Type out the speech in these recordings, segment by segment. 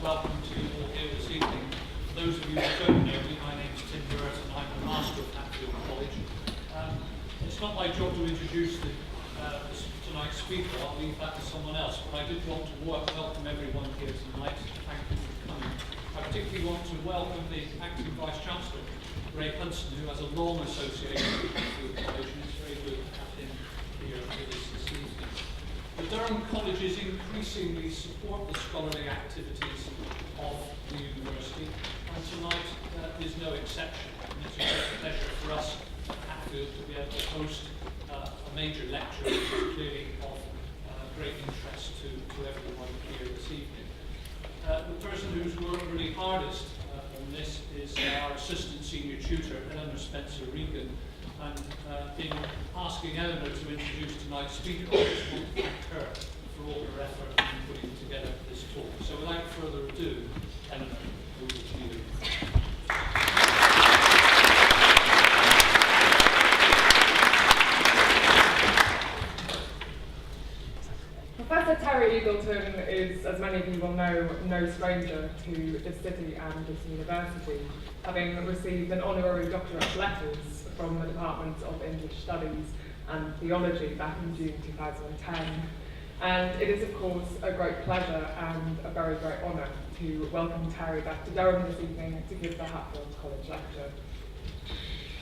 welcome to you all here this evening. For those of you who don't know me, my name is Tim Durham and I'm the Master of Hatfield College. It's not my job to introduce tonight's speaker, I'll leave that to someone else, but I did want to welcome everyone here tonight. Thank you for coming. I particularly want to welcome the Acting Vice-Chancellor, Ray Huntston, who has a long association with Hatfield College, and it's very good to have him here with us this evening. The Durham colleges increasingly support the scholarly activities of the university, and tonight is no exception. And it's a great pleasure for us at Hatfield to be able to host a major lecture, which is clearly of great interest to everyone here this evening. The person who's worked really hardest on this is our assistant senior tutor, Eleanor Spencer-Regan. And in asking Eleanor to introduce tonight's speaker, I just want to thank her for all her effort in putting together this talk. So without further ado, Eleanor, over to you. Professor Terry Eagleton is, as many of you will know, no stranger to this city and this university, having received an honorary doctorate of letters from the Department of English Studies and Theology back in June 2010. And it is, of course, a great pleasure and a very great honour to welcome Terry back to Durham this evening to give the Hatfield College lecture.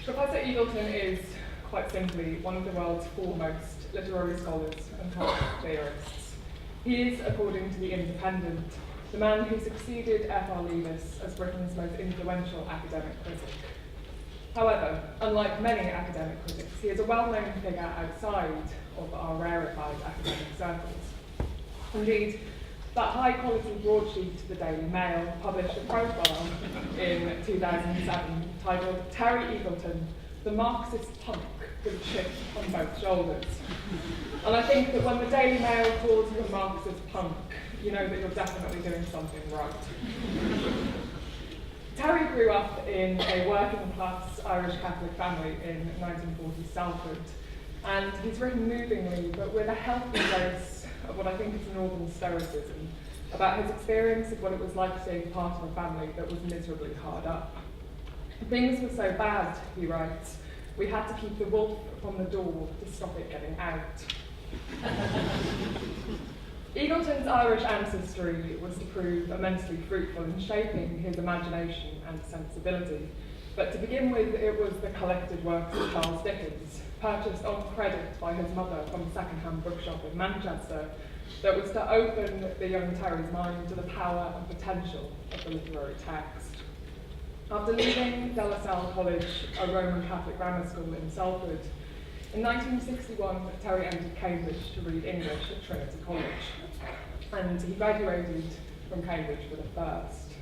Professor Eagleton is, quite simply, one of the world's foremost literary scholars and cultural theorists. He is, according to The Independent, the man who succeeded F.R. Leavis as Britain's most influential academic critic. However, unlike many academic critics, he is a well-known figure outside of our rarefied academic circles. Indeed, that high-quality broadsheet, the Daily Mail, published a profile in 2007 titled "Terry Eagleton, the Marxist punk with a chip on both shoulders." And I think that when the Daily Mail calls you a Marxist punk, you know that you're definitely doing something right. Terry grew up in a working-class Irish Catholic family in 1940 Salford, and he's written movingly, but with a healthy dose of what I think is northern stoicism, about his experience of what it was like being part of a family that was miserably hard up. Things were so bad, he writes, we had to keep the wolf from the door to stop it getting out. Eagleton's Irish ancestry was to prove immensely fruitful in shaping his imagination and sensibility. But to begin with, it was the collected works of Charles Dickens, purchased on credit by his mother from a second-hand bookshop in Manchester, that was to open the young Terry's mind to the power and potential of the literary text. After leaving De La Salle College, a Roman Catholic grammar school in Salford, in 1961, Terry entered Cambridge to read English at Trinity College, and he graduated from Cambridge with a first.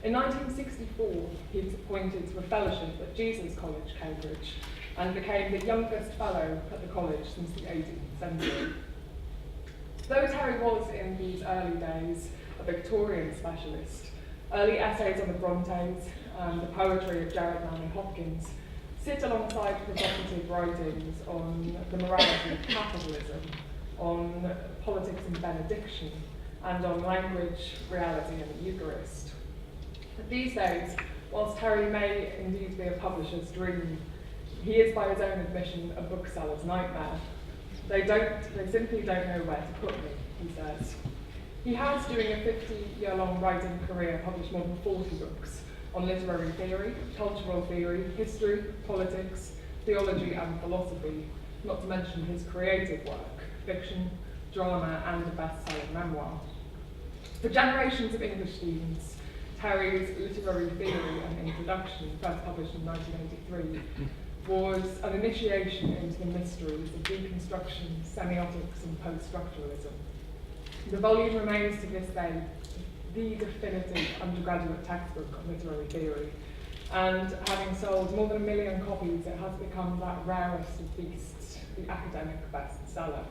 In 1964, he was appointed to a fellowship at Jesus College, Cambridge, and became the youngest fellow at the college since the 18th century. Though Terry was, in these early days, a Victorian specialist, early essays on the Brontes and the poetry of Gerard Manley Hopkins sit alongside provocative writings on the morality of capitalism, on politics and benediction, and on language, reality, and the Eucharist. These days, whilst Terry may indeed be a publisher's dream, he is, by his own admission, a bookseller's nightmare. They simply don't know where to put me, he says. He has, during a 50-year-long writing career, published more than 40 books on literary theory, cultural theory, history, politics, theology, and philosophy, not to mention his creative work, fiction, drama, and a best-selling memoir. For generations of English students, Terry's Literary Theory and Introduction, first published in 1983, was an initiation into the mysteries of deconstruction, semiotics, and post-structuralism. The volume remains to this day the definitive undergraduate textbook on literary theory, and having sold more than 1 million copies, it has become that rarest of beasts, the academic bestseller.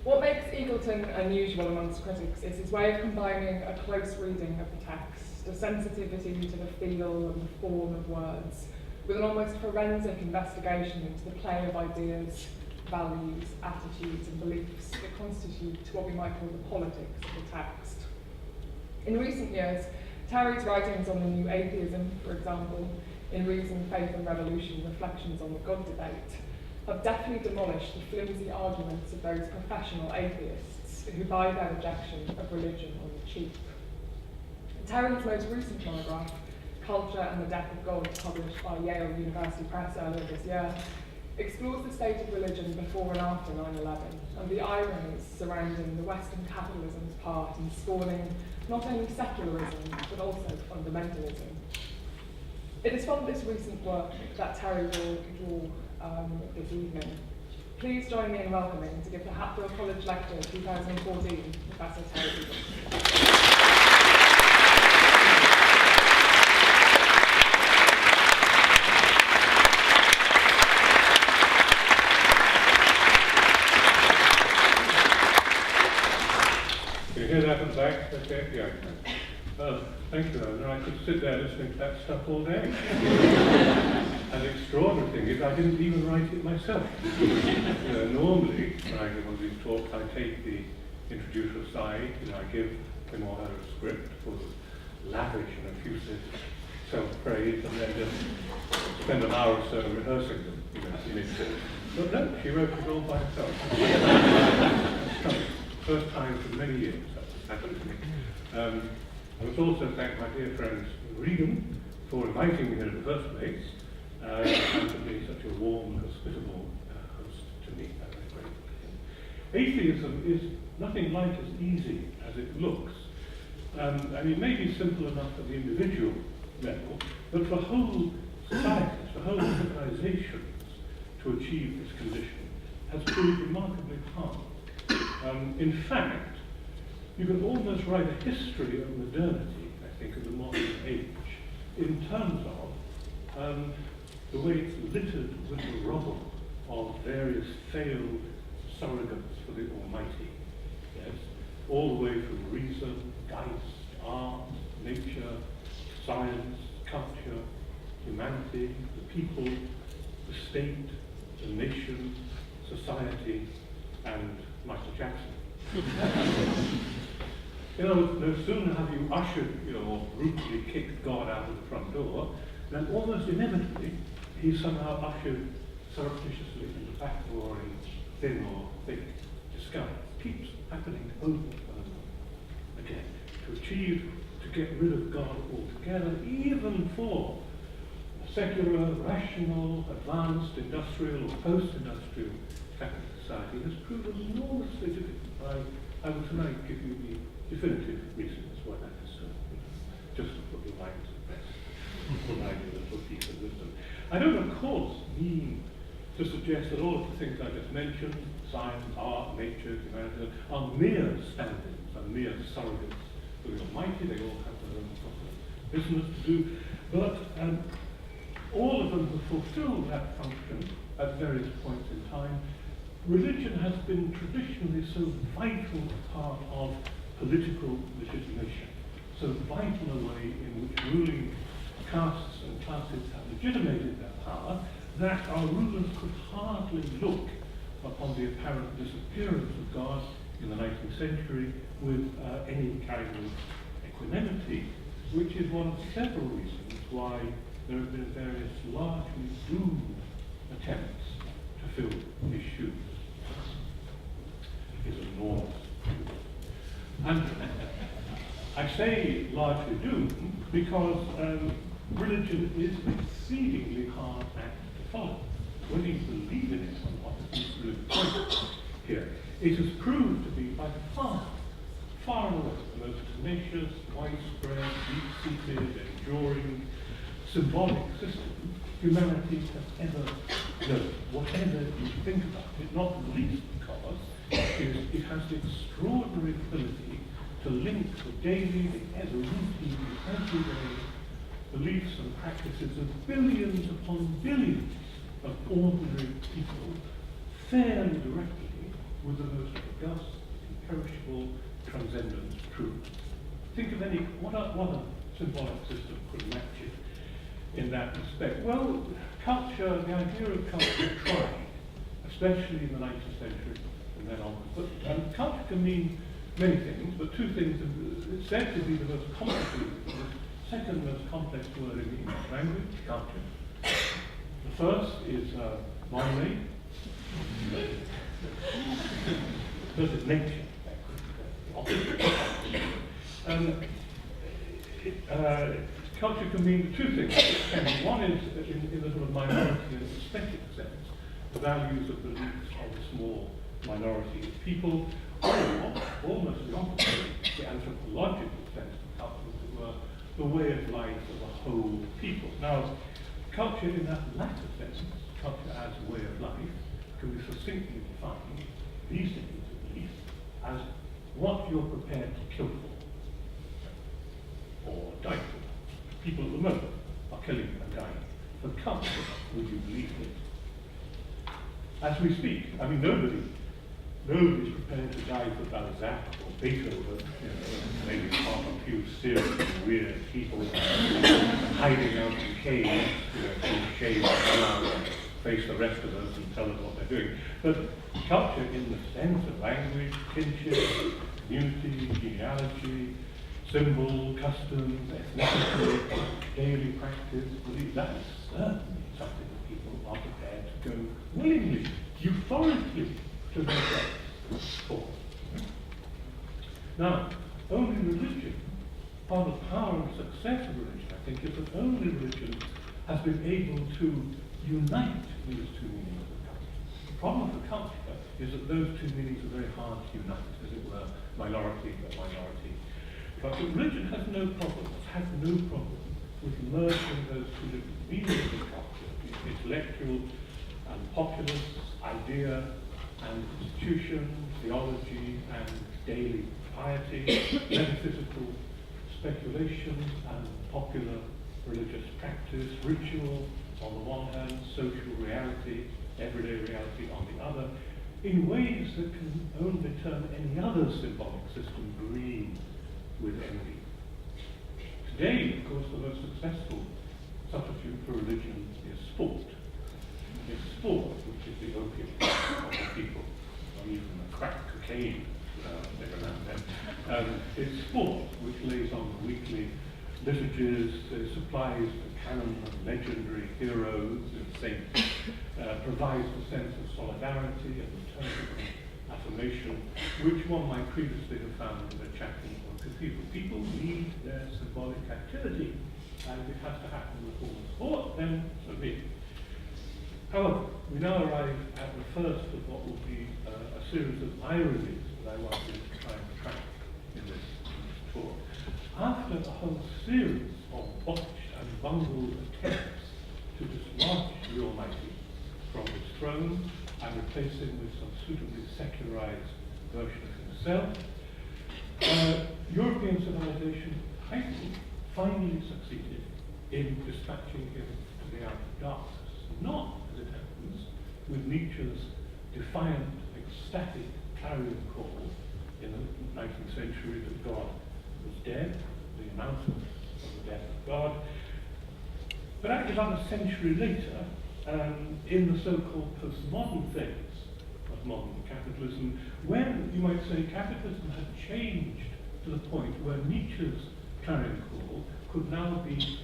What makes Eagleton unusual amongst critics is his way of combining a close reading of the text, a sensitivity to the feel and the form of words, with an almost forensic investigation into the play of ideas, values, attitudes, and beliefs that constitute what we might call the politics of the text. In recent years, Terry's writings on the new atheism, for example, in Reason, Faith and Revolution, Reflections on the God Debate, have deftly demolished the flimsy arguments of those professional atheists who buy their rejection of religion on the cheap. Terry's most recent monograph, Culture and the Death of God, published by Yale University Press earlier this year, explores the state of religion before and after 9/11 and the ironies surrounding the Western capitalism's part in spawning not only secularism but also fundamentalism. It is from this recent work that Terry will draw this evening. Please join me in welcoming to give the Hatfield College Lecture 2014, Professor Terry Eagleton. Can you hear that at the back? Okay, yeah. Thank you, Eleanor. I could sit there listening to that stuff all day. And the extraordinary thing is I didn't even write it myself. Normally, when I give one of these talks, I take the introducer aside, I give him or her a script full of lavish and effusive self-praise, and then just spend an hour or so rehearsing them, in it. But no, she wrote it all by herself. First time for many years that's happened to me. I must also thank my dear friend Regan for inviting me here in the first place, and for being such a warm, hospitable host to me. I'm very grateful to him. Atheism is nothing like as easy as it looks. It may be simple enough at the individual level, but for whole societies, for whole civilizations to achieve this condition has proved remarkably hard. In fact, you can almost write a history of modernity, I think, of the modern age, in terms of the way it's littered with the rubble of various failed surrogates for the Almighty. Yes, all the way from reason, Geist, art, nature, science, culture, humanity, the people, the state, the nation, society, and Michael Jackson. No sooner have you ushered, or brutally kicked God out of the front door, then almost inevitably he's somehow ushered surreptitiously into the back door in thin or thick disguise. It keeps happening over and over again. To get rid of God altogether, even for a secular, rational, advanced, industrial or post-industrial capitalist society, has proven enormously difficult. I will tonight give you the definitive reasons why that is so, just to put your mind to rest, provide you a little piece of wisdom. I don't, of course, mean to suggest that all of the things I just mentioned, science, art, nature, humanity, are mere stand-ins, are mere surrogates for the Almighty. They all have their own proper business to do, but all of them have fulfilled that function at various points in time. Religion has been traditionally so vital a part of political legitimation, so vital a way in which ruling castes and classes have legitimated their power, that our rulers could hardly look upon the apparent disappearance of God in the 19th century with any kind of equanimity, which is one of several reasons why there have been various largely doomed attempts to fill his shoes. Is enormous. And I say largely doomed because religion is an exceedingly hard act to follow. Whether you believe in it or not is really the point here. It has proved to be by far and away the most tenacious, widespread, deep-seated, enduring, symbolic system humanity has ever known. Whatever you think about it, not least because it has the extraordinary ability to link the daily, the routine, the everyday beliefs and practices of billions upon billions of ordinary people fairly directly with the most august, imperishable, transcendent truth. Think of what other symbolic system could match it in that respect? Well, culture, the idea of culture tried, especially in the 19th century and then onwards. But culture can mean many things, but two things. It's said to be the most complicated, the second most complex word in the English language, culture. The first is monomy. The first is nature. Culture can mean two things. One is in the sort of minority and aesthetic sense, the values of beliefs of a small minority of people, or almost the opposite, the anthropological sense of culture, as it were, the way of life of a whole people. Now, culture in that latter sense, culture as a way of life, can be succinctly defined, these days at least, as what you're prepared to kill for, or die for. People at the moment are killing and dying for culture, would you believe it? As we speak, I mean, nobody's prepared to die for Balzac or Beethoven, maybe half a few serious, weird people hiding out in caves, in shade and face the rest of us and tell us what they're doing. But culture in the sense of language, kinship, community, genealogy, symbol, customs, ethnicity, daily practice, belief, that is certainly something that people are prepared to go willingly, euphorically to themselves for. Now, only religion, part of the power and success of religion, I think, is that only religion has been able to unite these two meanings of culture. The problem for culture is that those two meanings are very hard to unite, as it were, minority and minority. But religion has no problem with merging those two different meanings of culture, the intellectual and populist, idea and institution, theology and daily piety, metaphysical speculation and popular religious practice, ritual on the one hand, social reality, everyday reality on the other, in ways that can only turn any other symbolic system green with envy. Today, of course, the most successful substitute for religion is sport. It's sport which is the opium of the people, or even the crack cocaine every now and then. It's sport which lays on the weekly liturgies, supplies the canon of legendary heroes and saints, provides a sense of solidarity and liturgical affirmation, which one might previously have found in a chapel or cathedral. People need their symbolic activity, and if it has to happen in the form of sport, then so be it. However, we now arrive at the first of what will be a series of ironies that I want you to try and track in this talk. After a whole series of botched and bungled attempts to dislodge the Almighty from his throne and replace him with some suitably secularized version of himself, European civilization, I think, finally succeeded in dispatching him to the outer darkness. Not, as it happens, with Nietzsche's defiant, ecstatic clarion call in the 19th century that God was dead, the announcement of the death of God, but actually about a century later, in the so-called postmodern phase of modern capitalism, when, you might say, capitalism had changed to the point where Nietzsche's clarion call could now be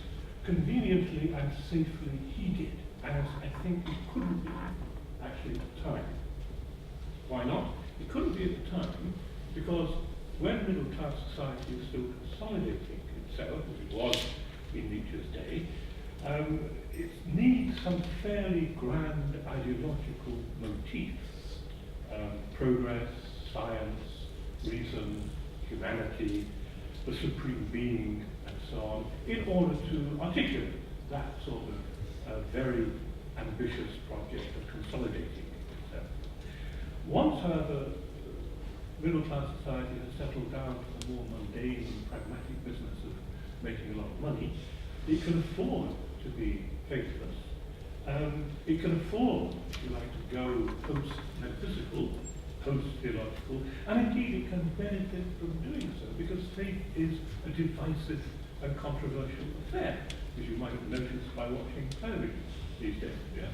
conveniently and safely heeded, as I think it couldn't be actually at the time. Why not? It couldn't be at the time because when middle-class society was still consolidating itself, as it was in Nietzsche's day, it needs some fairly grand ideological motifs, progress, science, reason, humanity, the supreme being, and so on, in order to articulate that sort of very ambitious project of consolidating itself. Once, however, middle-class society has settled down to the more mundane and pragmatic business of making a lot of money, it can afford to be faithless. It can afford, if you like, to go post-metaphysical, post-theological, and indeed it can benefit from doing so, because faith is a divisive and controversial affair, as you might have noticed by watching television these days. Yes?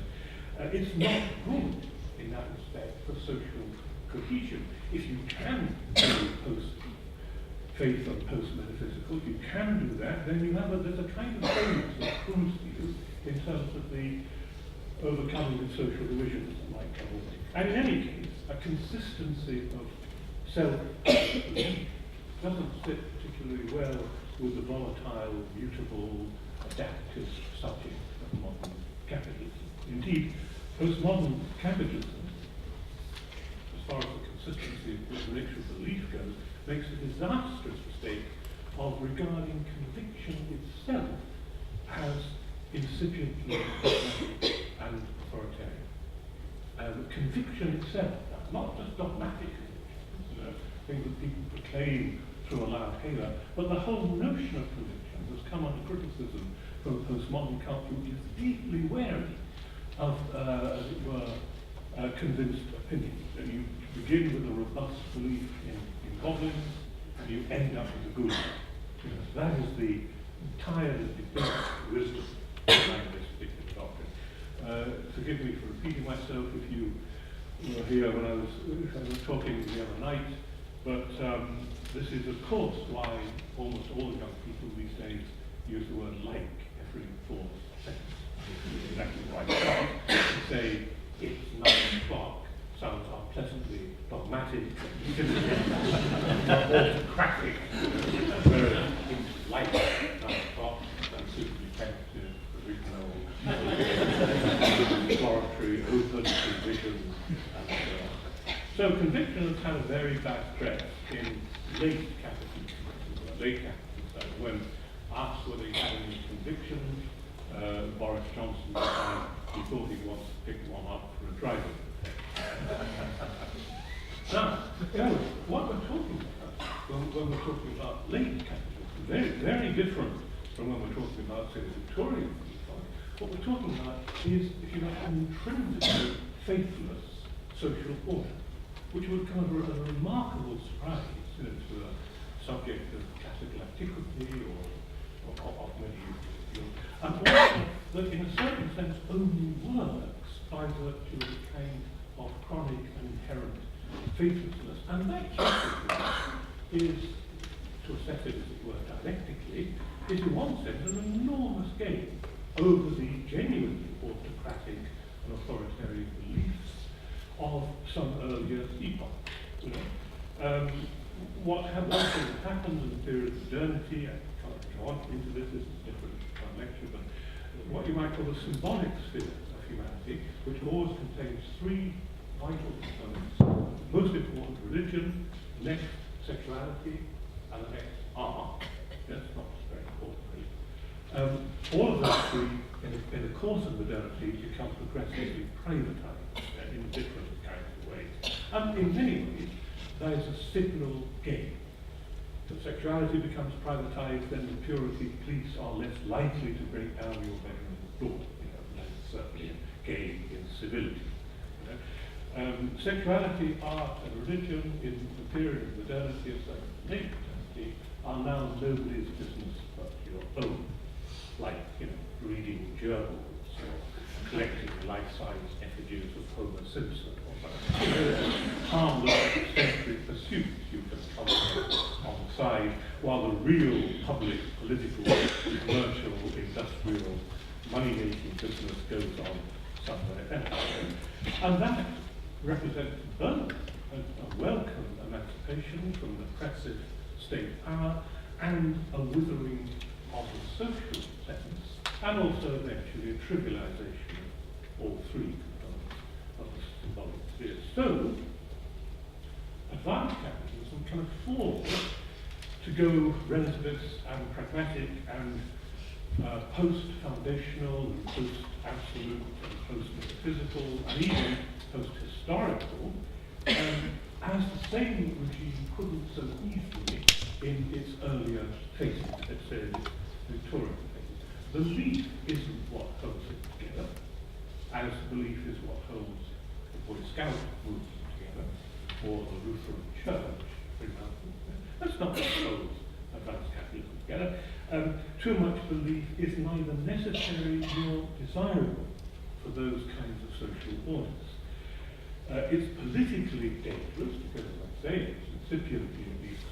It's not good in that respect for social cohesion. If you can do post-faith and post-metaphysical, you can do that, then there's a kind of bonus that accrues to you in terms of the overcoming the social divisions that might come away. And in any case, a consistency of self-belief doesn't sit particularly well with the volatile, mutable, adaptive subject of modern capitalism. Indeed, postmodern capitalism, as far as the consistency of the nature of belief goes, makes a disastrous mistake of regarding conviction itself as insidiantly dogmatic and authoritarian. Conviction itself, not just dogmatic convictions, things that people proclaim through a loud halo, but the whole notion of conviction has come under criticism from postmodern culture, which is deeply wary of, as it were, convinced opinion. That you begin with a robust belief in goblins, and you end up with a good. That is the entire debate wisdom behind this particular doctrine. Forgive me for repeating myself if you were here when I was talking the other night, but this is of course why almost all the young people these days use the word like every 4 seconds. Exactly right. To say it's 9 o'clock sounds unpleasantly dogmatic, autocratic, whereas things like 9 o'clock don't simply tend to original, exploratory, open vision, and so conviction has had a very bad press in late capitalism, when asked whether he had any convictions, Boris Johnson decided he thought he'd want to pick one up for a driving. Now, what we're talking about when we're talking about late capitalism, very, very different from when we're talking about, say, the Victorian period. What we're talking about is, if you like, an intrinsically faithless social order, which would come as a remarkable surprise to a subject of classical antiquity or of medieval, and also that in a certain sense only works by virtue of a kind of chronic and inherent faithlessness. And that is, to assess it as it were dialectically, is in one sense an enormous gain over the genuinely autocratic and authoritarian beliefs of some earlier epoch. What happened in the period of modernity, I can't go on into this is a different lecture, but what you might call the symbolic sphere of humanity, which always contains 3 vital components. Most important, religion, next, sexuality, and the next, art. That's not very important, really. All of those 3, in the course of modernity, become progressively privatized in different kinds of ways. And in many ways, there is a signal gain. If sexuality becomes privatized, then the purity police are less likely to break down your bedroom door. That's certainly a gain in civility. Sexuality, art, and religion in the period of modernity and late modernity are now nobody's business but your own. Like, reading journals or collecting life-size effigies of Homer Simpson or something. Harmless, eccentric pursuits you can cultivate on the side, while the real public, political, commercial, industrial, money-making business goes on somewhere else. And that represents both a welcome emancipation from the oppressive state power and a withering of the social sense, and also eventually a trivialization of all 3 components of the symbolic sphere. So, advanced capitalism can afford to go relativist and pragmatic and post-foundational and post-absolute and post-metaphysical and even post-historical, as the same regime couldn't so easily in its earlier phases, let's say its Victorian phases. Belief isn't what holds it together, as belief is what holds the Boy Scout movement together, or the Lutheran Church, for example. That's not what holds advanced capitalism together. Too much belief is neither necessary nor desirable for those kinds of social orders. It's politically dangerous because, as I say, it's incipient,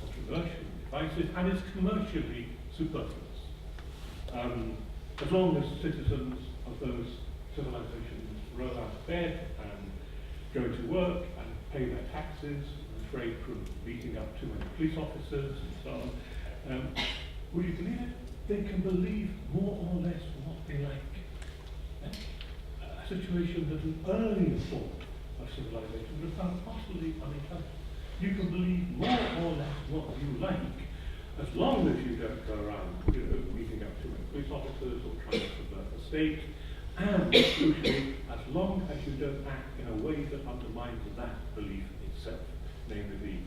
controversial, divisive, and it's commercially superfluous. As long as citizens of those civilizations roll out of bed and go to work and pay their taxes, refrain from beating up too many police officers and so on, would you believe it? They can believe more or less what they like. A situation that an earlier form of civilization would have found utterly unintelligible. You can believe more or less what you like, as long as you don't go around, beating up too many police officers or trying to subvert the state, and crucially, as long as you don't act in a way that undermines that belief itself, namely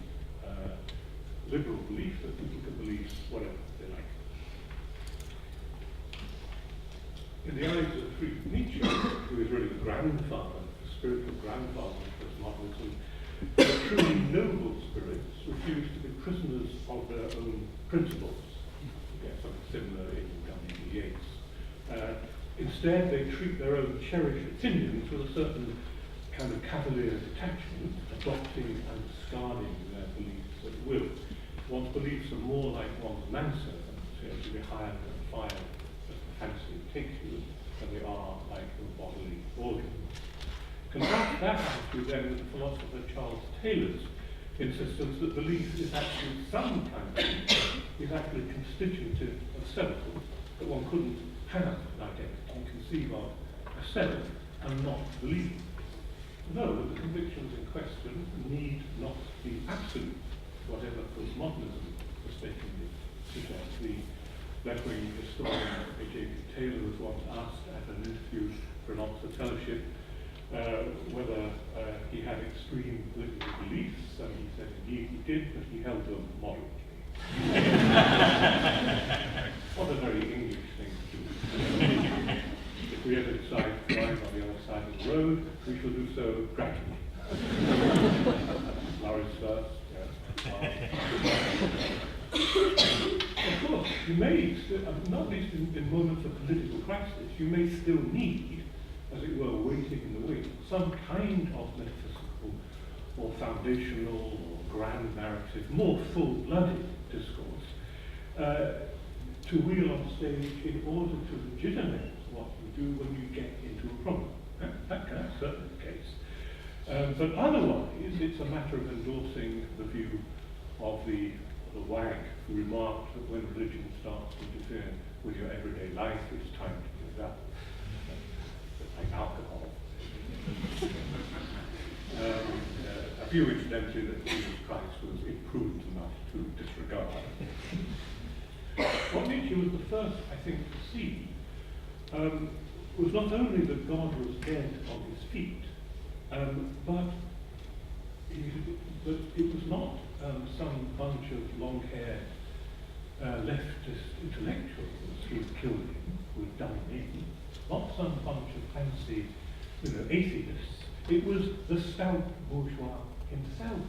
the liberal belief that people can believe whatever they like. In the eyes of Friedrich Nietzsche, who is really the grandfather, the spiritual grandfather of postmodernism, the truly noble spirits refuse to be prisoners of their own principles. You get something similar in W. Yeats. Instead, they treat their own cherished opinions with a certain kind of cavalier detachment, adopting and discarding their beliefs at will. One's beliefs are more like one's manservants, to be hired and fired as the fancy takes you, than they are like a bodily organ. Contrast that attitude then with the philosopher Charles Taylor's insistence that belief is actually some kind of belief, is actually constitutive of self, that one couldn't have an identity and conceive of a self and not believe. No, the convictions in question need not be absolute, whatever postmodernism mistakenly suggests. The left-wing historian J.P. Taylor was once asked at an interview for an Oxford fellowship whether he had extreme political beliefs, and he said indeed he did, but he held them moderately. What a very English thing to do. If we ever decide to drive on the other side of the road, we shall do so gradually. Lorries first, Of course, you may, not least in moments of political crisis, you may still need, as it were, waiting in the wings, some kind of metaphysical or foundational or grand narrative, more full-blooded discourse, to wheel on stage in order to legitimate what you do when you get into a problem. That can certainly be the case. But otherwise, it's a matter of endorsing the view of the wag who remarked that when religion starts to interfere with your everyday life, it's time to give it up. Like alcohol. A view, incidentally, that Jesus Christ was imprudent enough to disregard. What Nietzsche was the first, I think, to see was not only that God was dead on his feet, but it was not some bunch of long-haired leftist intellectuals who had killed him, who had done him, not some bunch of fancy, atheists. It was the stout bourgeois himself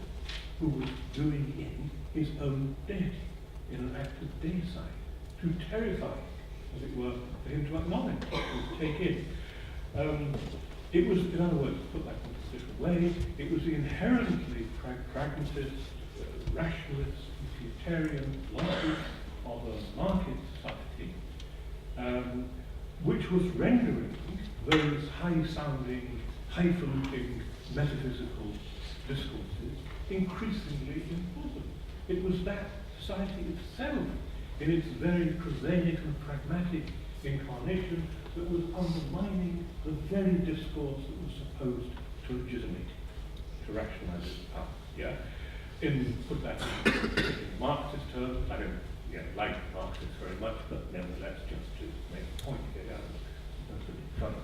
who was doing in his own death in an act of deicide, too terrifying, as it were, for him to acknowledge, to take in. It was, in other words, to put that in a different way, it was the inherently pragmatist, rationalist, utilitarian logic of a market society, which was rendering those high-sounding, highfalutin metaphysical discourses increasingly implausible. It was that society itself, in its very prosaic and pragmatic incarnation, that was undermining the very discourse that was supposed to legitimate, to rationalize its power. Yeah? Put that in Marxist terms, I don't like Marxists very much, but nevertheless, just to make a point here, that's really fun.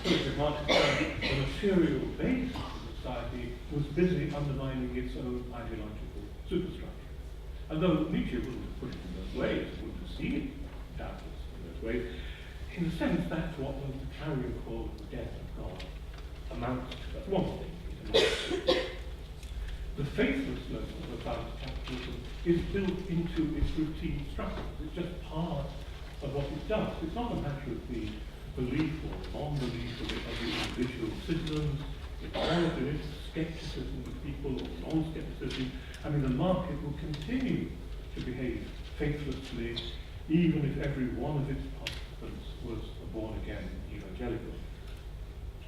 In Marxist terms, the material base of society was busy undermining its own ideological superstructure. And though Nietzsche wouldn't have put it in those ways, wouldn't have seen it, doubtless, in those ways, in a sense, that's what the clarion call of the death of God amounts to. That's one thing. The faithlessness of advanced capitalism is built into its routine structures. It's just part of what it does. It's not a matter of the belief or non-belief of the individual citizens, in all of it, skepticism of people or non-skepticism. I mean, the market will continue to behave faithlessly, even if every one of its participants was a born-again evangelical.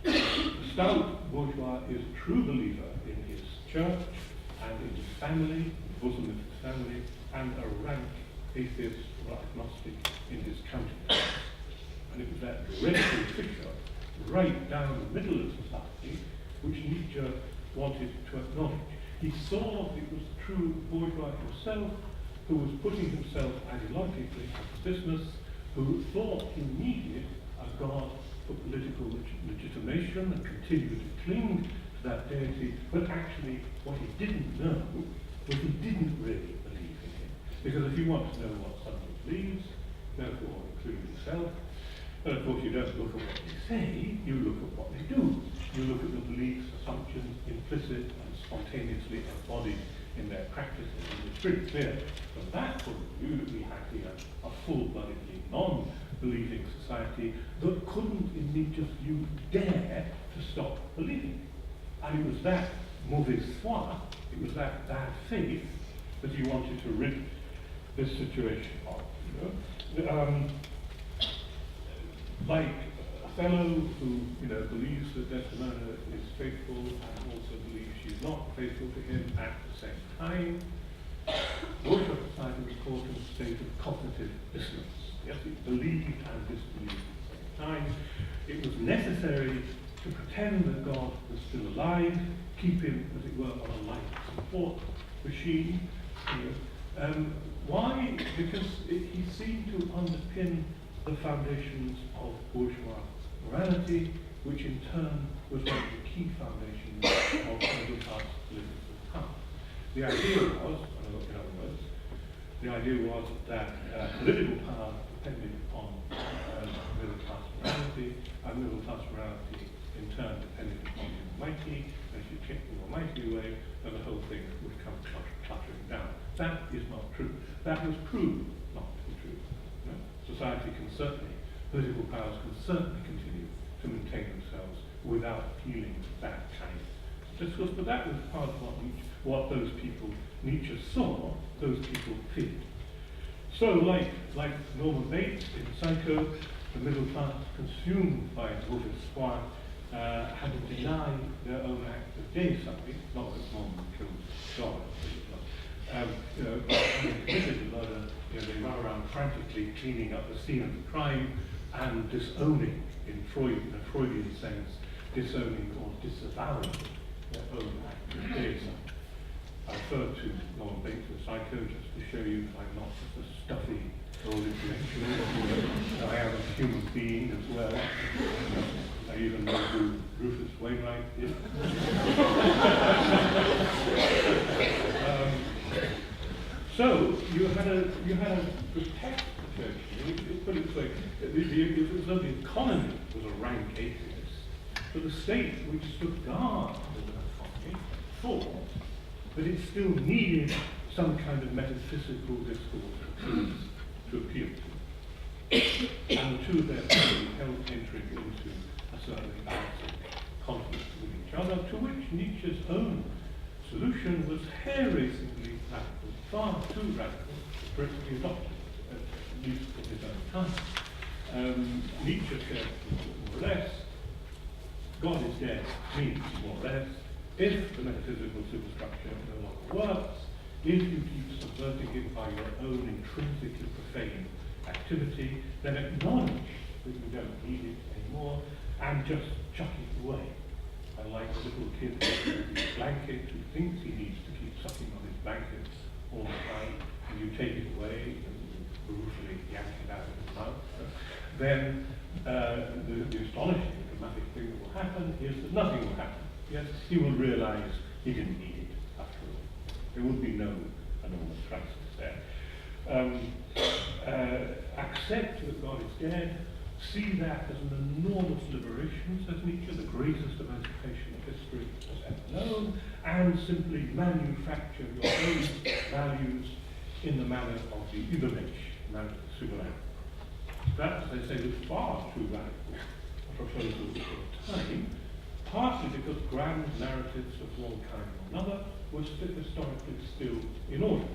The stout bourgeois is a true believer in his church and in his family, the bosom of his family, and a rank atheist or agnostic in his countenance. And it was that dreadful fissure right down the middle of society which Nietzsche wanted to acknowledge. He saw it was the true bourgeois himself who was putting himself ideologically out of business, who thought he needed a god for political legitimation and continued to cling to that deity, but actually what he didn't know was he didn't really believe in him. Because if you want to know what someone believes, therefore including yourself, and of course you don't look at what they say, you look at what they do. You look at the beliefs, assumptions, implicit and spontaneously embodied in their practices. And it's pretty clear from that point of view that we have here a full-bloodedly non-believing society that couldn't in Nietzsche's view dare to stop believing. And it was that mauvaise foi, it was that bad faith that he wanted to rid this situation of. You know? Like a fellow who, believes that Desdemona is faithful and also believes she's not faithful to him at the same time, bourgeois society was caught in a state of cognitive dissonance. Yes, it believed and disbelieved at the same time. It was necessary to pretend that God was still alive, keep him, as it were, on a life support machine. Why? Because he seemed to underpin the foundations of bourgeois morality, which in turn was one of the key foundations of middle-class political power. The idea was, in other words, the idea was that political power depended upon middle-class morality, and middle-class morality in turn depended upon the almighty, and if you kick the almighty away, then the whole thing would come cluttering down. That is not true. That was proved not to be true. Society can certainly, political powers can certainly continue to maintain themselves without appealing to that kind of discourse. But that was part of what those people Nietzsche saw, those people feared. So, like Norman Bates in Psycho, the middle class, consumed by mauvaise foi, had to deny their own act of deicide, not that Norman killed God. But having committed the murder, they run around frantically cleaning up the scene of the crime and disowning, in a Freudian sense, disowning or disavowing their own act of deicide. I refer to Norman Bates as Psycho just to show you that I'm not just a stuffy old intellectual. I am a human being as well. I even know who Rufus Wainwright is. So you had a protect the church. Put it this way: it was that the economy was a rank atheist, but the state, which stood guard over that economy, thought that it still needed some kind of metaphysical discourse to appeal to. And the two therefore held entering into a certain balancing conflict with each other, to which Nietzsche's own solution was hair-raisingly radical, far too radical for it to be adopted, at least at his own time. Nietzsche said, more or less, God is dead means, more or less, if the metaphysical superstructure no longer works, if you keep subverting it by your own intrinsically profane activity, then acknowledge that you don't need it anymore and just chuck it away. And like a little kid with his blanket who thinks he needs to keep sucking on his blanket all the time, and you take it away and brutally yank it out of his mouth, then the astonishing, dramatic thing that will happen is that nothing will happen. Yes, he will realize he didn't need it after all. There will be no enormous crisis there. Accept that God is dead, see that as an enormous liberation, says Nietzsche, the greatest emancipation of history has ever known, and simply manufacture your own values in the manner of the Übermensch, manner of the Souverain. that, as I say, was far too radical a proposal at the time, partly because grand narratives of one kind or another were still historically still in order.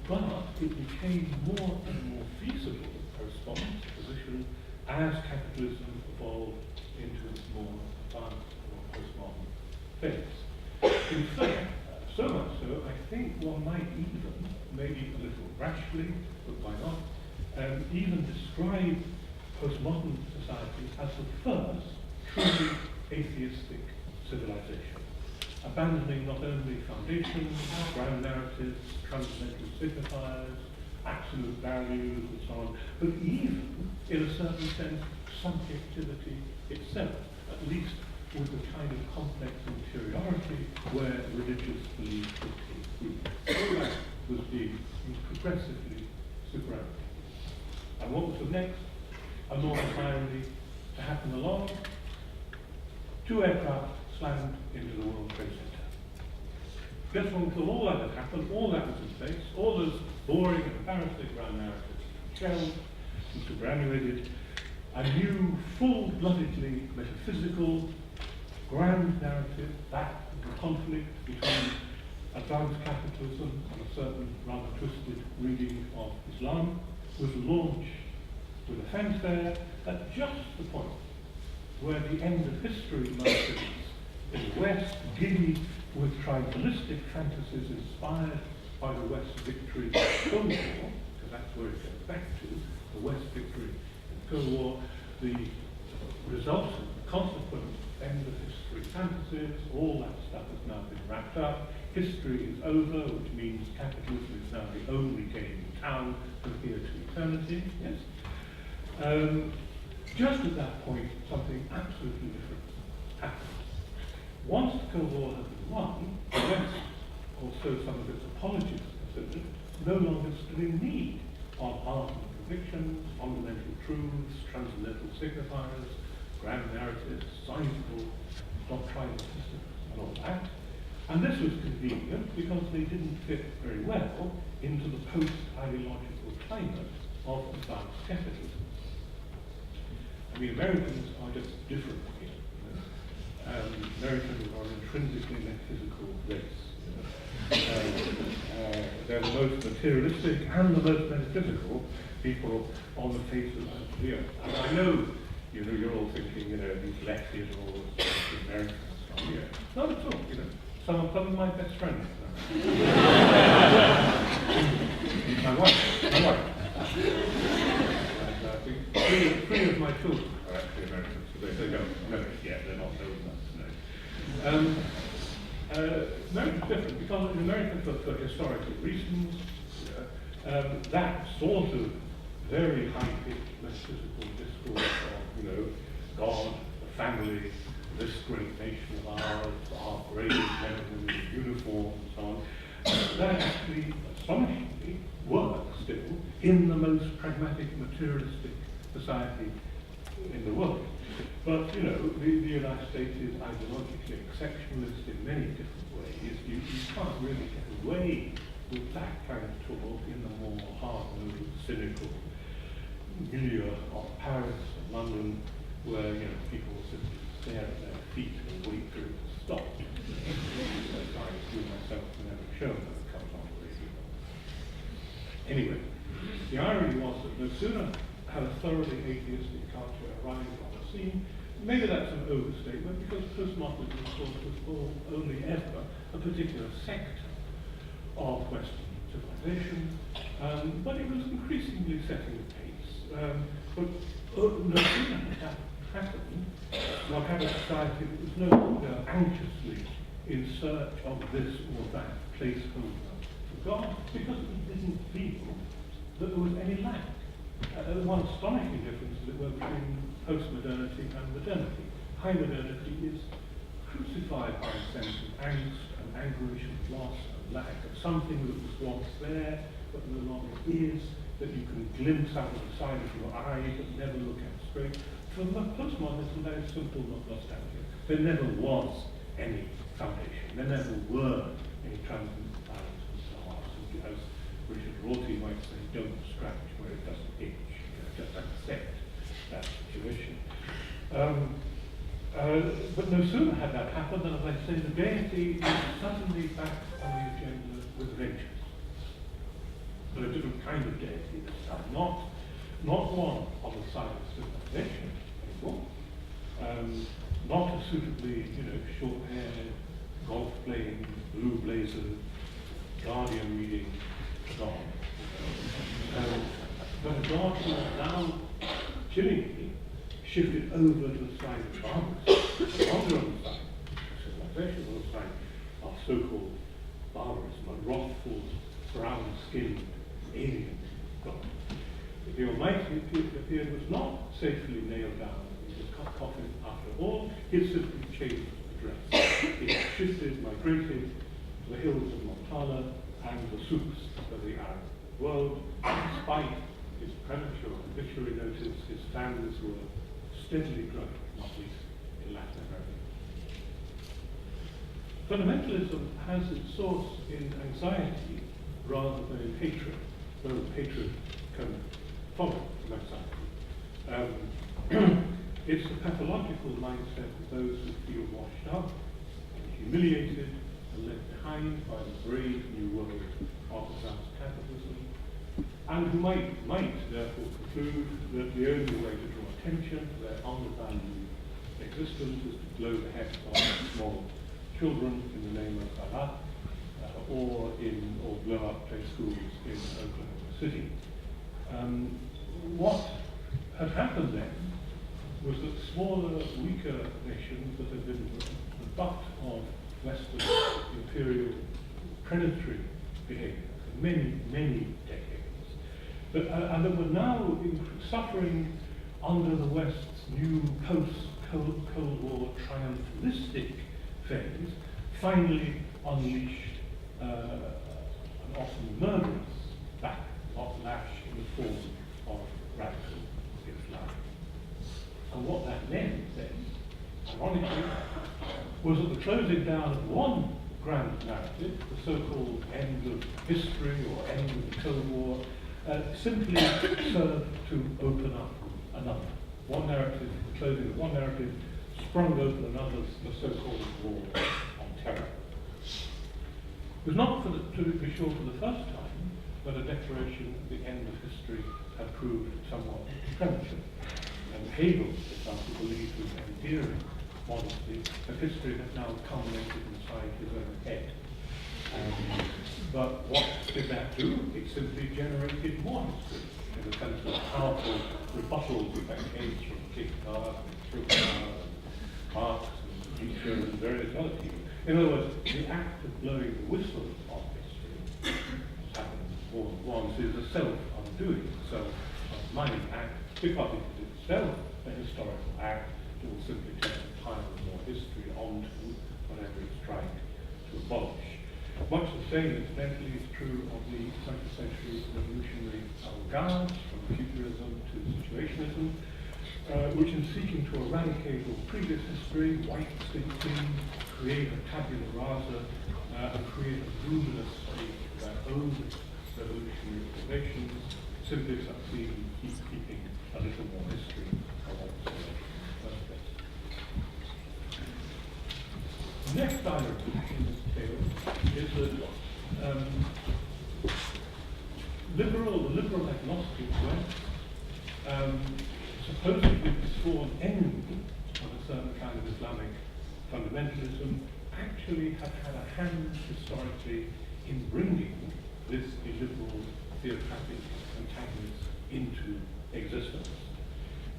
But it became more and more feasible post-modernist position as capitalism evolved into its more advanced or postmodern phase. In fact, so much so, I think one might even, maybe a little rashly, but why not, even describe postmodern society as the first truly atheistic civilization, abandoning not only foundations, grand narratives, transcendental signifiers, absolute values, and so on, but even, in a certain sense, subjectivity itself, at least with the kind of complex interiority where religious belief would take root. All that was being progressively superadded. And what was the next? Enormous irony to happen along. 2 aircraft slammed into the World Trade Center. Just until all that had happened, all that was in place, all those boring and embarrassing grand narratives shelved and superannuated, a new, full-bloodedly metaphysical, grand narrative, that of the conflict between advanced capitalism and a certain rather twisted reading of Islam, was launched with a fanfare at just the point where the end of history emerges in the West, giddy with triumphalistic fantasies inspired by the West victory in the Cold War, because that's where it goes back to, the West victory in the Cold War, the resultant, consequent end of history fantasies, all that stuff has now been wrapped up. History is over, which means capitalism is now the only game in town from here to eternity. Yes. Just at that point, something absolutely different happened. Once the Cold War had been won, the West, or so some of its apologists considered, no longer stood in need of ardent convictions, fundamental truths, transcendental signifiers, grand narratives, sizable doctrinal systems, and all that. And this was convenient because they didn't fit very well into the post-ideological climate of advanced capitalism. I mean, Americans are just different here. You know? Americans are an intrinsically metaphysical race. They're the most materialistic and the most metaphysical people on the face of the earth. And I know, you know, you're all thinking, you know, these lefties are all the Americans from here. Not at all, you know. Some of my best friends. My wife. And I think three of my children are actually Americans, so they don't know it yet, they're not old enough to know. America's different because in America, for historical reasons, that sort of very high-pitched metaphysical discourse of, you know, God, the family, this great nation of ours, our brave men and women in uniform, and so on, that actually, astonishingly, works still in the most pragmatic, materialistic society in the world. But, you know, the United States is ideologically exceptionalist in many different ways. You can't really get away with that kind of talk in the more hard-nosed, cynical milieu of Paris and London, where, you know, people simply stare at their feet and wait for it to stop. As I do myself whenever a show that comes on the radio. Anyway, the irony was that no sooner had a thoroughly atheistic culture arrived on the scene. Maybe that's an overstatement, because postmodernism, of course, was only ever a particular sector of Western civilization, but it was increasingly setting the pace. But no sooner had that happened, one had a society that was no longer anxiously in search of this or that placeholder for God, because it didn't feel that there was any lack. One astonishing difference, as it were, between post-modernity and modernity. High modernity is crucified by a sense of angst and anguish and loss and lack of something that was once there but no longer is, that you can glimpse out of the side of your eye but never look at straight. For postmodernism, that is simple nostalgia. There never was any foundation. There never were any transcendent values and so on. As Richard Rorty might say, don't scratch where it doesn't itch. You know. just accept that situation. But no sooner had that happened than, as I say, the deity is suddenly back on the agenda with vengeance. But a different kind of deity this time, not one on the side of civilization anymore, not a suitably, short-haired, golf-playing, blue blazer, Guardian reading God, but a God who is now chillingly shifted over to the side of barbarism, not on the side of civilization, on the side of so-called barbarism, a wrathful, brown-skinned alien God. The Almighty appeared was not safely nailed down in his coffin after all. He had simply changed address. He had shifted, migrated to the hills of Montana and the souks of the Arab world. Despite his premature obituary notice, his fans were steadily growing, not least in Latin America. Fundamentalism has its source in anxiety rather than in hatred, though hatred can follow from anxiety. It's the pathological mindset of those who feel washed up and humiliated and left behind by the brave new world of advanced capitalism, and who might therefore conclude that the only way to draw attention to their undervalued existence is to blow the heads off small children in the name of Allah, or blow up play schools in Oklahoma City. What had happened then was that smaller, weaker nations that had been the butt of Western imperial predatory behavior for many, many decades, and that were now suffering under the West's new post-Cold War triumphalistic phase, finally unleashed an often murderous backlash in the form of radical Islam. And what that meant then, ironically, was that the closing down of one grand narrative, the so-called end of history or end of the Cold War, simply served to open up another. One narrative, the closing of one narrative, sprung open another, the so-called war on terror. It was not, to be sure, for the first time that a declaration of the end of history had proved somewhat premature. And Hegel, for example, believed with endearing modesty that history had now culminated inside his own head. But what did that do? It simply generated more history, in the sense of powerful rebuttals that came from Kierkegaard and Schopenhauer and Marx and Nietzsche and various other people. In other words, the act of blowing the whistle on history, as happens more than once, is a self-undoing, self-undermining act, because it is itself a historical act. It will simply take a pile more history onto whatever it's trying to abolish. Much the same, incidentally, is true of the 20th century revolutionary avant-garde, from futurism to situationism, which in seeking to eradicate all previous history, wipe the state clean, create a tabula rasa, and create a luminous state of their own revolutionary innovations, simply succeed in keeping a little more history of what was in the first place. The next dialogue in this tale is that the liberal agnostic West supposedly sworn enemy of a certain kind of Islamic fundamentalism actually have had a hand historically in bringing this illiberal theocratic antagonist into existence,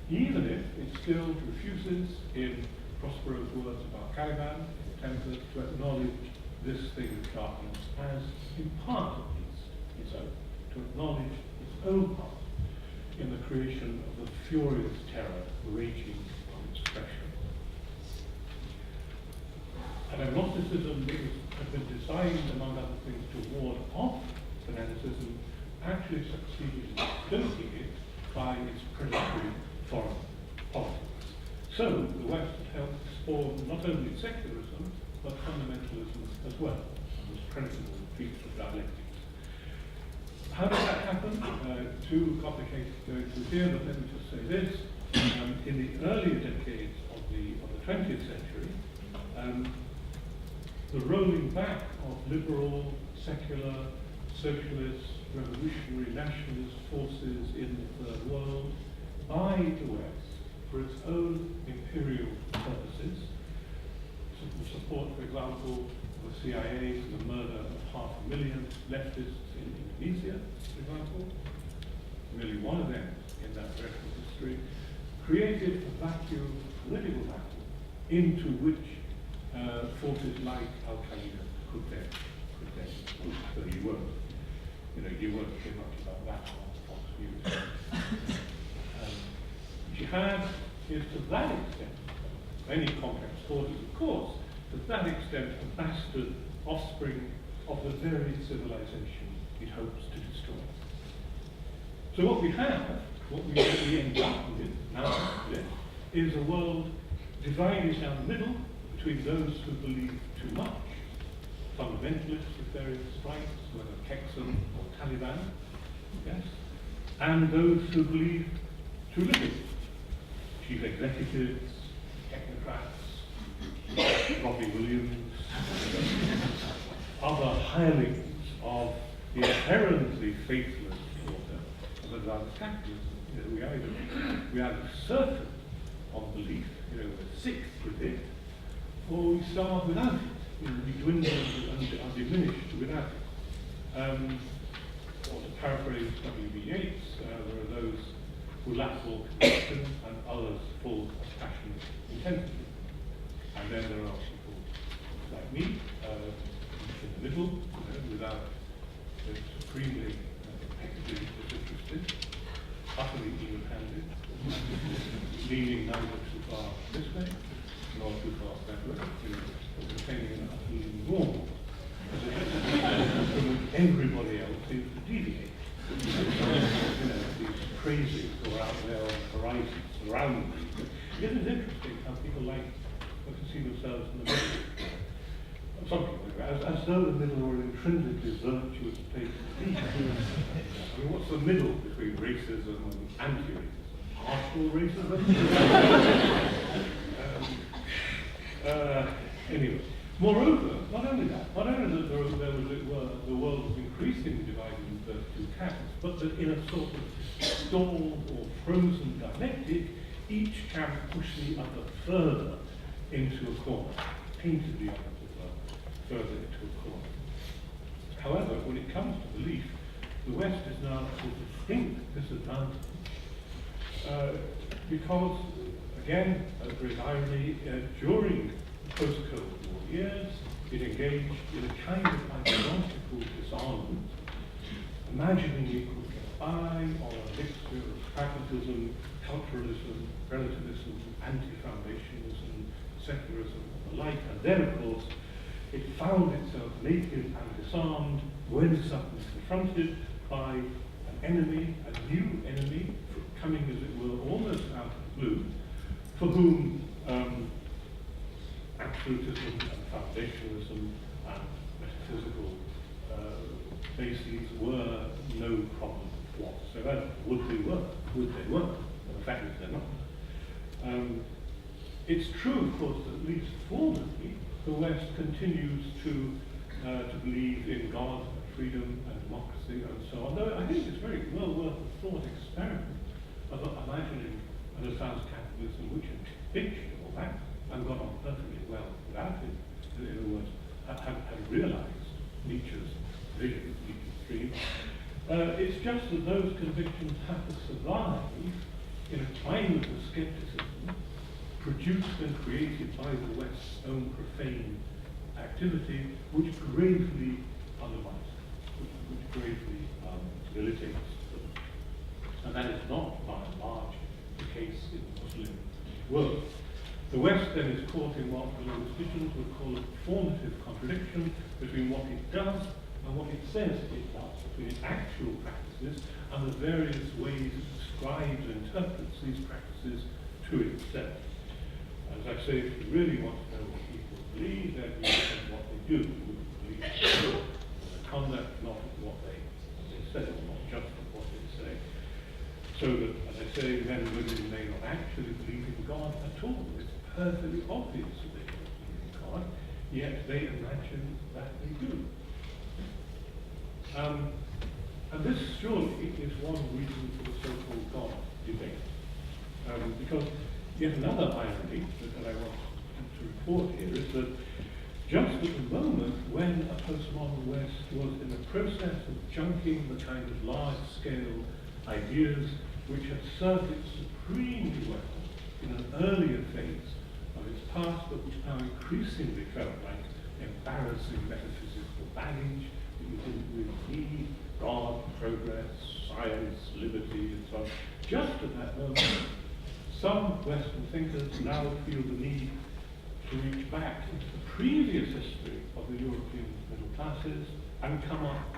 even if it still refuses, in Prospero's words about Caliban, attempts to acknowledge this thing of darkness as, in part at least, its own, to acknowledge its own part in the creation of the furious terror raging on its threshold. An agnosticism that had been designed, among other things, to ward off fanaticism actually succeeded in stoking it by its predatory foreign politics. So the West helped spawn not only secularism, but fundamentalism as well, on this principle feature of dialectics. How did that happen? too complicated to go into here, but let me just say this. In the earlier decades of the 20th century, the rolling back of liberal, secular, socialist, revolutionary, nationalist forces in the Third World by the West for its own imperial purposes, support, for example, of the CIA for the murder of 500,000 leftists in Indonesia, for example, merely one event in that dreadful history, created a vacuum, political vacuum, into which forces like Al-Qaeda could then move. So you weren't too much about that on Fox News. Jihad is to that extent, many complex forces, of course, to that extent a bastard offspring of the very civilization it hopes to destroy. So what we end up with now is a world divided down the middle between those who believe too much, fundamentalists of various stripes, whether Kexan or Taliban, yes, and those who believe too little, chief executives, technocrats, Robbie Williams, other hirelings of the inherently faithless order of advanced capitalism. We either certain on belief, we're sick with it, or we starve without it. We dwindle and are diminished without it. Or to paraphrase W.B. Yeats, there are those who lack all conviction and others full of passionate intensity. And then there are people like me, in the middle, without supremely impeccably disinterested, utterly even-handed, leaning neither too far this way nor too far that way, containing an utterly normal from which everybody else seems to deviate. These crazies who are out there on the horizon surrounding you. It is interesting how people like to see themselves in the middle. Some people, as though the middle were an intrinsically virtuous place to be. I mean, what's the middle between racism and anti-racism? Partial racism? Anyway, moreover, not only that the world was increasingly divided into those two camps, but that in a sort of stalled or frozen dialectic, each camp pushed the other further into a corner, painted the other further into a corner. However, when it comes to belief, the West is now at a distinct disadvantage because, again, as great irony, during the post-Cold War years, it engaged in a kind of ideological disarmament, imagining it could get by on a mixture of pragmatism, culturalism, relativism, anti-foundationism, secularism, and the like. And then, of course, it found itself naked and disarmed when suddenly confronted by an enemy, a new enemy, coming, as it were, almost out of the blue, for whom absolutism and foundationalism and metaphysical bases were no problem whatsoever. Would they work? Would they work? Well, the fact is they're not. It's true, of course, that at least formally, the West continues to believe in God, freedom, and democracy, and so on. Though I think it's very well worth a thought experiment of imagining an advanced capitalism which had pictured all that and got on perfectly well without it. In other words, had realized Nietzsche's vision, Nietzsche's dream. It's just that those convictions have to survive in a climate of skepticism produced and created by the West's own profane activity, which gravely undermines them, which gravely debilitates them. And that is not, by and large, the case in the Muslim world. The West then is caught in what the logisticians would call a formative contradiction between what it does and what it says it does, between its actual practices and the various ways it describes and interprets these practices to itself. As I say, if you really want to know what people believe, then you look at what they do. You believe their conduct, not what they say, or not just what they say. So that, as I say, men and women may not actually believe in God at all. It's perfectly obvious that they don't believe in God, yet they imagine that they do. And this surely is one reason for the so-called God debate. Because yet another irony that I want to report here is that just at the moment when a postmodern West was in the process of junking the kind of large-scale ideas which had served it supremely well in an earlier phase of its past, but which now increasingly felt like embarrassing metaphysical baggage that you didn't really need, God, progress, science, liberty, and so on. Just at that moment, some Western thinkers now feel the need to reach back into the previous history of the European middle classes and come up,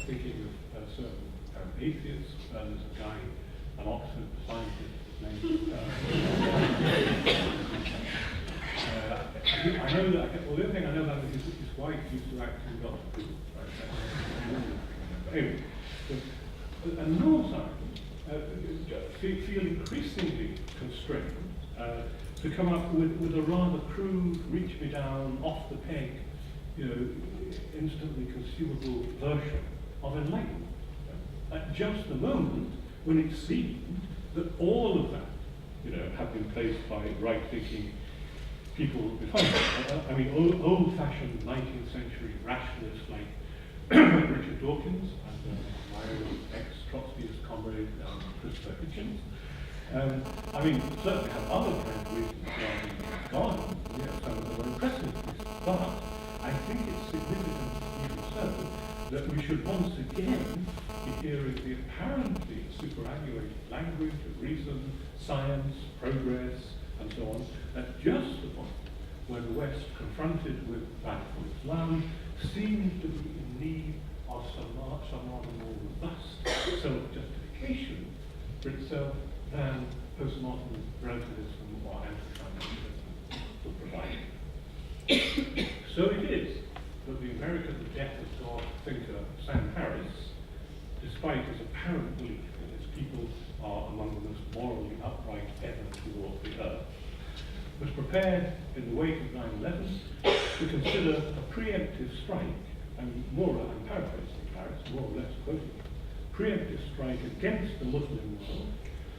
thinking of certain atheists. There's a guy, an Oxford scientist named I know that, well, the other thing I know about is his wife used to act in Doctor Who. Anyway, and North feel increasingly constrained to come up with a rather crude, reach me down, off the peg, instantly consumable version of enlightenment. At just the moment when it seemed that all of that, had been placed by right-thinking people before. I mean, old-fashioned 19th century rationalists like Richard Dawkins and my own ex-Trotskyist comrade Christopher Hitchens. I mean, certainly have other kinds of reasons regarding God. Some of them are impressive, but I think it's significant, even so, that we should once again be hearing the apparently superannuated language of reason, science, progress, and so on, at just the point where the West, confronted with radical Islam, seemed to be in need of some rather more robust self-justification for itself than postmodern relativism or anti-scientificism would provide. So it is that the American death of God thinker Sam Harris, despite his apparent belief that his people are among the most morally upright ever to walk the earth, was prepared in the wake of 9/11 to consider a preemptive strike, and I'm paraphrasing Harris, more or less quoting, preemptive strike against the Muslim world,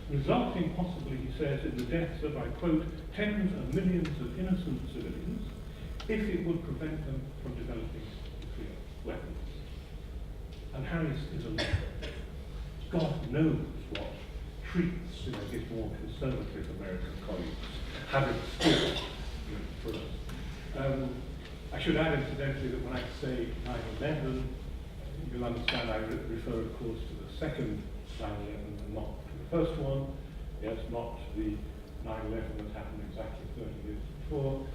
resulting possibly, he says, in the deaths of, I quote, tens of millions of innocent civilians, if it would prevent them from developing nuclear weapons. And Harris is a lawyer. God knows what treats his more conservative American colleagues have in store for us. I should add, incidentally, that when I say 9/11, you'll understand I refer, of course, to the second 9/11 and not to the first one. Yes, not the 9/11 that happened exactly 30 years before,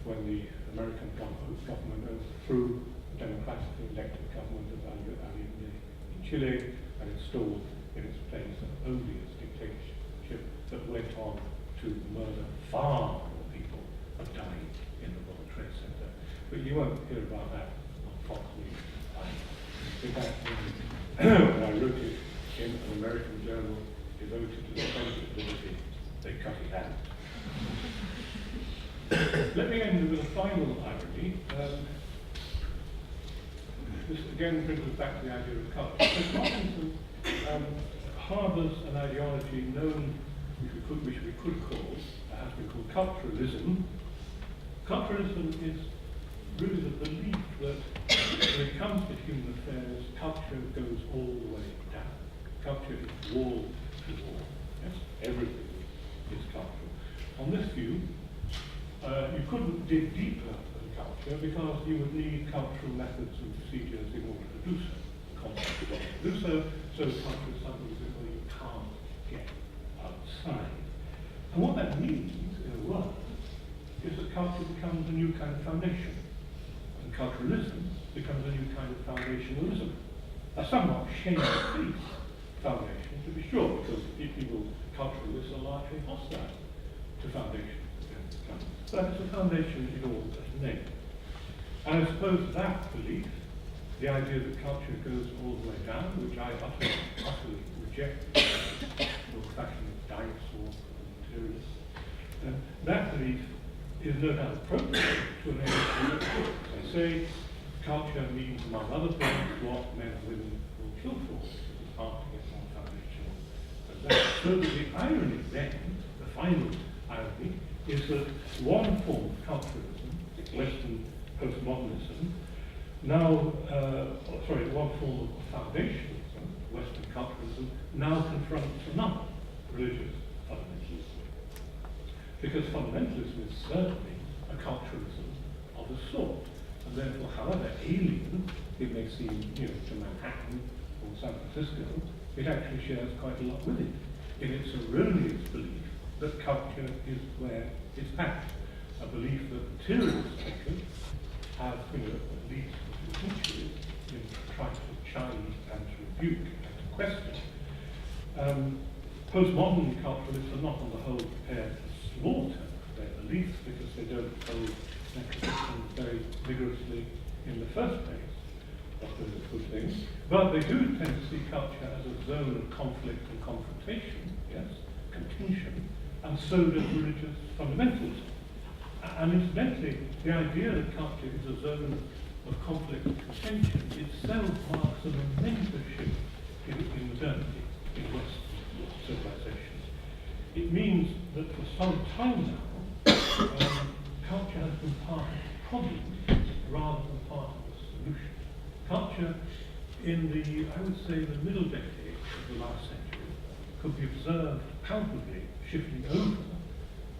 when the American government overthrew the democratically elected government of Allende in Chile and installed in its place an odious dictatorship that went on to murder far more people have died in the World Trade Center. But you won't hear about that on Fox News. In fact, when I wrote it in an American journal devoted to the defense of liberty, they cut it out. Let me end with a final irony. This again brings us back to the idea of culture. Postmodernism harbours an ideology known, which we could call, has been called culturalism. Culturalism is really the belief that when it comes to human affairs, culture goes all the way down. Culture is wall to wall. Yes? Everything is cultural. On this view, you couldn't dig deeper than culture because you would need cultural methods and procedures in order to do so. Concepts in order to do so, so culture is something that you can't get outside. And what that means, in a word, is that culture becomes a new kind of foundation. And culturalism becomes a new kind of foundationalism. A somewhat shameful foundation, to be sure, because people, culturalists are largely hostile to foundations. But it's a foundation in all its name. And I suppose that belief, the idea that culture goes all the way down, which I utterly reject, old-fashioned dinosaur materialist. That belief is no doubt appropriate to an age. As I say, culture means, among other things, what men and women will kill for. It's hard to get more foundational than that. So that the irony then, the final irony, is that one form of culturalism, Western postmodernism, now, one form of foundationalism, Western culturalism, now confronts another, religious fundamentalism. Because fundamentalism is certainly a culturalism of a sort, and therefore, however alien it may seem, to Manhattan or San Francisco, it actually shares quite a lot with it in its erroneous belief that culture is where it's at, a belief that materialist thinkers have, at least for 2 centuries, been trying to challenge and to rebuke and to question. Postmodern culturalists are not on the whole prepared to slaughter their beliefs because they don't hold their traditions very vigorously in the first place. That's a good thing. But they do tend to see culture as a zone of conflict and confrontation, yes, contention, and so does religious fundamentalism. And incidentally, the idea that culture is a zone of conflict and contention itself marks a momentous shift in modernity, in Western civilizations. It means that for some time now, culture has been part of the problem rather than part of the solution. Culture in the, I would say, the middle decade of the last century could be observed palpably shifting over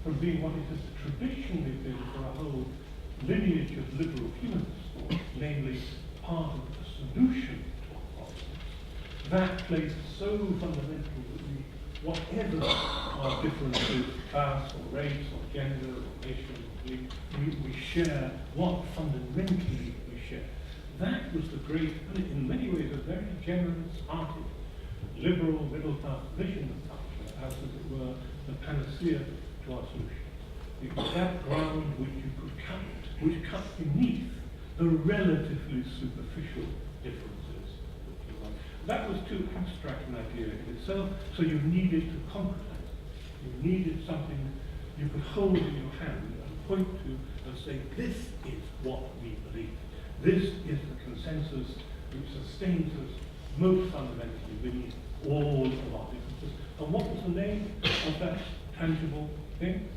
from being what it has traditionally been for a whole lineage of liberal humanist thought, namely part of the solution to our problems. That place is so fundamental that we, whatever our differences, class or race or gender or nation, we share what fundamentally we share. That was the great, in many ways, a very generous-hearted, liberal, middle-class vision of culture, as it were, the panacea to our solution. It was that ground which you could cut, which cut beneath the relatively superficial differences that you have. That was too abstract an idea in itself, so you needed to concretize it. You needed something you could hold in your hand and point to and say, this is what we believe. This is the consensus which sustains us most fundamentally beneath all of our differences. And what was the name of that tangible thing?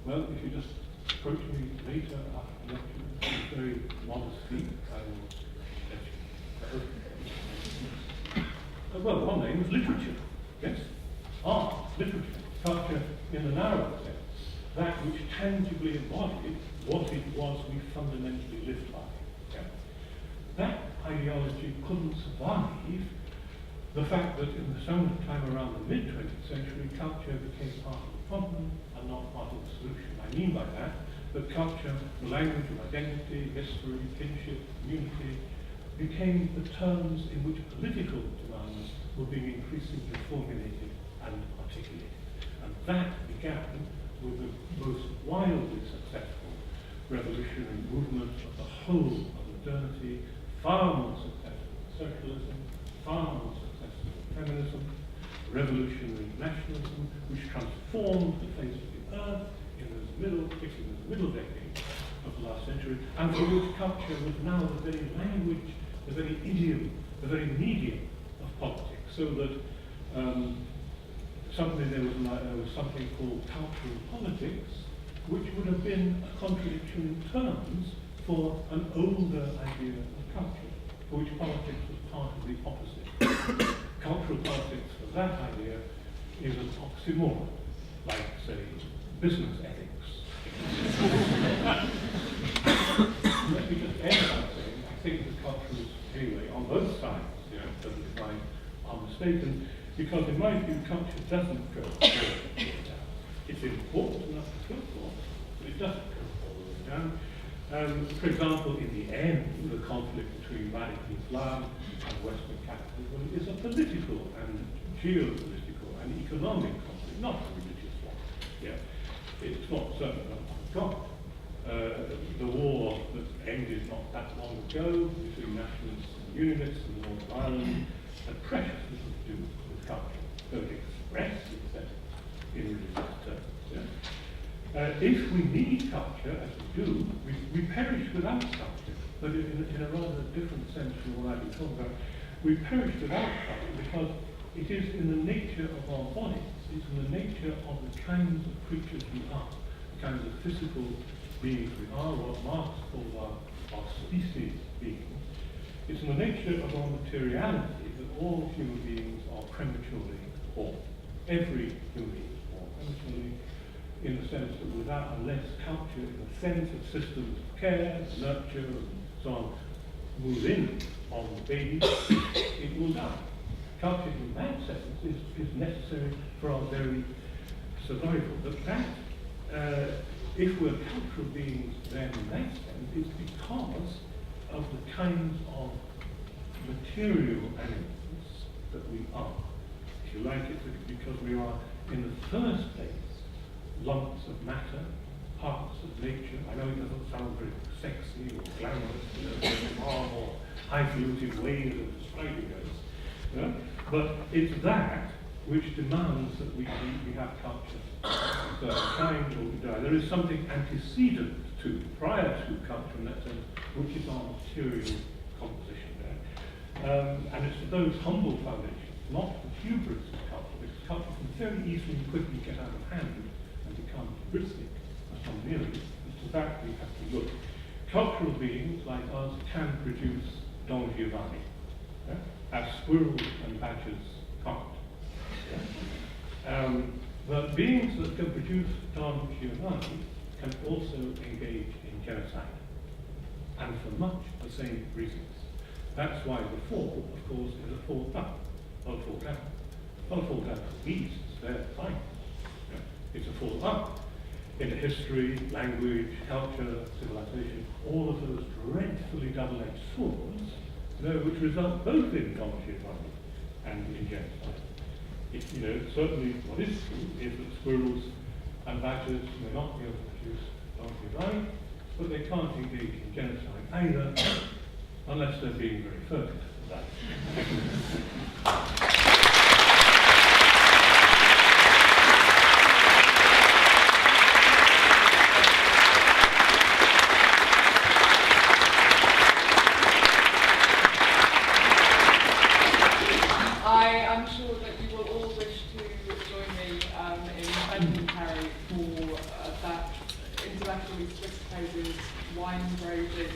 Well, if you just approach me later after the lecture, very modestly, I will let you. Well, one name was literature. Yes? Art, literature, culture in the narrow sense, that which tangibly embodied what it was we fundamentally lived by. Yeah. That ideology couldn't survive the fact that in the sometime around the mid-20th century, culture became part of the problem and not part of the solution. I mean by that culture, the language of identity, history, kinship, community, became the terms in which political demands were being increasingly formulated and articulated. And that began with the most wildly successful revolutionary movement of the whole of modernity, far more successful than secularism, far more successful than feminism, revolutionary nationalism, which transformed the face of the earth particularly in the middle decade of the last century, and for which culture was now the very language, the very idiom, the very medium of politics. So that there was something called cultural politics, which would have been a contradiction in terms for an older idea of culture, for which politics was part of the opposite. Cultural politics, for that idea, is an oxymoron, like, say, business ethics. Let me just end by saying, I think the cultures, anyway, on both sides, if I are mistaken, because in my view, culture doesn't go all the way down. It's important enough to go for, but it doesn't go all the way down. For example, in the end, the conflict between radical Islam and Western capitalism is a political and geopolitical and economic conflict, not a religious one. Yeah. It's not certainly not God. The war that ended not that long ago between nationalists and unionists in the north of Ireland had precious little to do with culture, though it expressed If we need culture, as we do, we perish without culture, but in a rather different sense from what I've been talking about. We perish without culture because it is in the nature of our bodies, it's in the nature of the kinds of creatures we are, the kinds of physical beings we are, what Marx called our species beings. It's in the nature of our materiality that all human beings are prematurely born. Every human being is born prematurely, in the sense that without, unless culture, in the sense of systems of care, nurture, and so on, move in on the baby, it will die. Culture, in that sense, is necessary for our very survival. But that, if we're cultural beings, then in that sense, it's because of the kinds of material animals that we are. If you like, it's because we are, in the first place, lumps of matter, parts of nature. I know it doesn't sound very sexy or glamorous, there's far more highfalutin ways of describing us, but it's that which demands that we have culture. So kind or we die. There is something antecedent to, prior to culture in that sense, which is our material composition there. And it's for those humble foundations, not the hubris of culture, because culture can very easily and quickly get out of hand and become hubristic as some theory. It's to that we have to look. Cultural beings like us can produce Don Giovanni, as squirrels and badgers can't. But beings that can produce Don Giovanni can also engage in genocide, and for much the same reasons. That's why the fall, of course, is a fall up, not a fall down. Not a fall down for beasts, they're fine. It's a fall up into history, language, culture, civilization, all of those dreadfully double-edged swords, which result both in Don Giovanni and in genocide. Certainly what is true is that squirrels and badgers may not be able to produce Don Giovanni, but they can't engage in genocide either, unless they're being very furtive. I'm sure that you will all wish to join me in thanking Harry for that intellectually sophisticated, wine-braiding,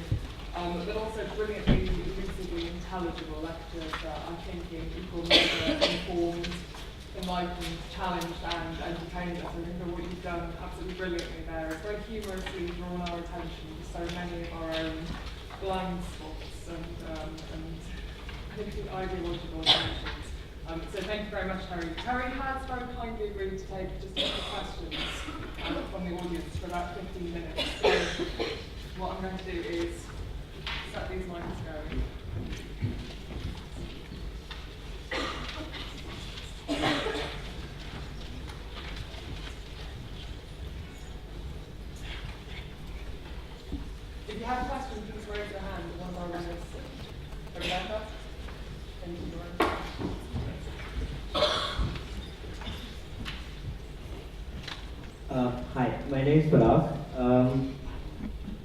but also brilliantly, lucidly intelligible lecture that I think in equal measure informed, enlightened, challenged, and entertained us. I think that what you've done absolutely brilliantly there is very humorously drawn our attention to so many of our own blind spots and particularly ideological intentions. So thank you very much, Harry. Harry has very kindly agreed to take just a couple of questions from the audience for about 15 minutes. So what I'm going to do is set these mics going. If you have a question, please raise your hand. One of our runners. Rebecca? Thank you, Laura. Hi, my name is Parag.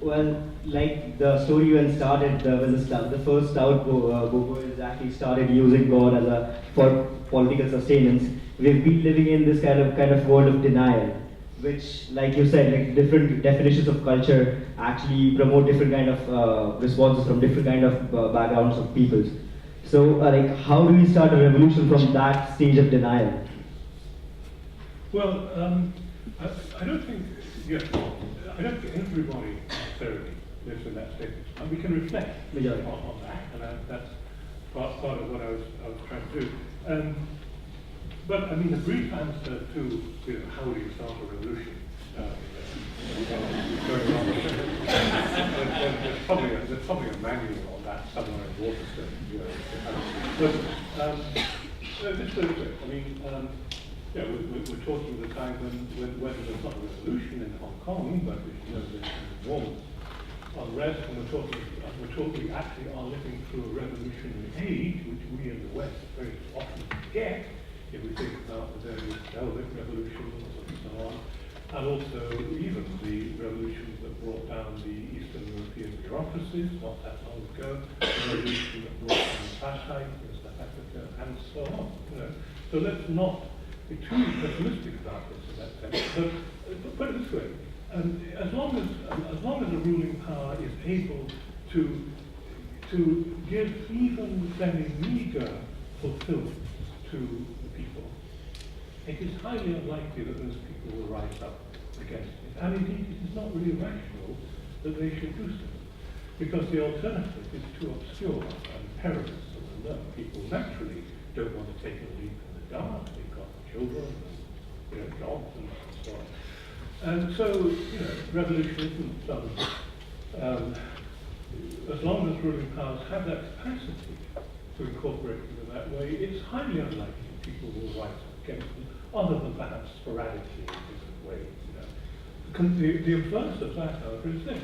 Well, like the story when started, the first stout Boboids actually started using God as for political sustenance. We've been living in this kind of world of denial, which, like you said, like different definitions of culture actually promote different kind of responses from different kind of backgrounds of peoples. So, like, how do we start a revolution from that stage of denial? Well, I don't think everybody necessarily lives in that state. And we can reflect on that, and that's part of what I was trying to do. But I mean, the brief answer to how do you start a revolution? There's probably a manual on that somewhere in Waterstone. But just a bit. I mean, we're talking of the time when there's not a revolution in Hong Kong, but there's warm unrest, and we actually are living through a revolutionary age, which we in the West very often forget if we think about the various Velvet revolutions and so on. and also even the revolutions that brought down the Eastern European bureaucracies not that long ago, the revolution that brought down apartheid in South Africa, and so on. You know. So let's not be too pessimistic about this in that sense. But put it this way, as long as a ruling power is able to give even very meager fulfillment to the people, it is highly unlikely that those people will rise up against it. And indeed, it is not really rational that they should do so, because the alternative is too obscure and perilous and unknown. People naturally don't want to take a leap in the dark. They've got children and jobs and so on. And so, revolution isn't done. As long as ruling powers have that capacity to incorporate them in that way, it's highly unlikely people will rise up against them, other than perhaps sporadically in different ways. The inverse of that, however, is this, as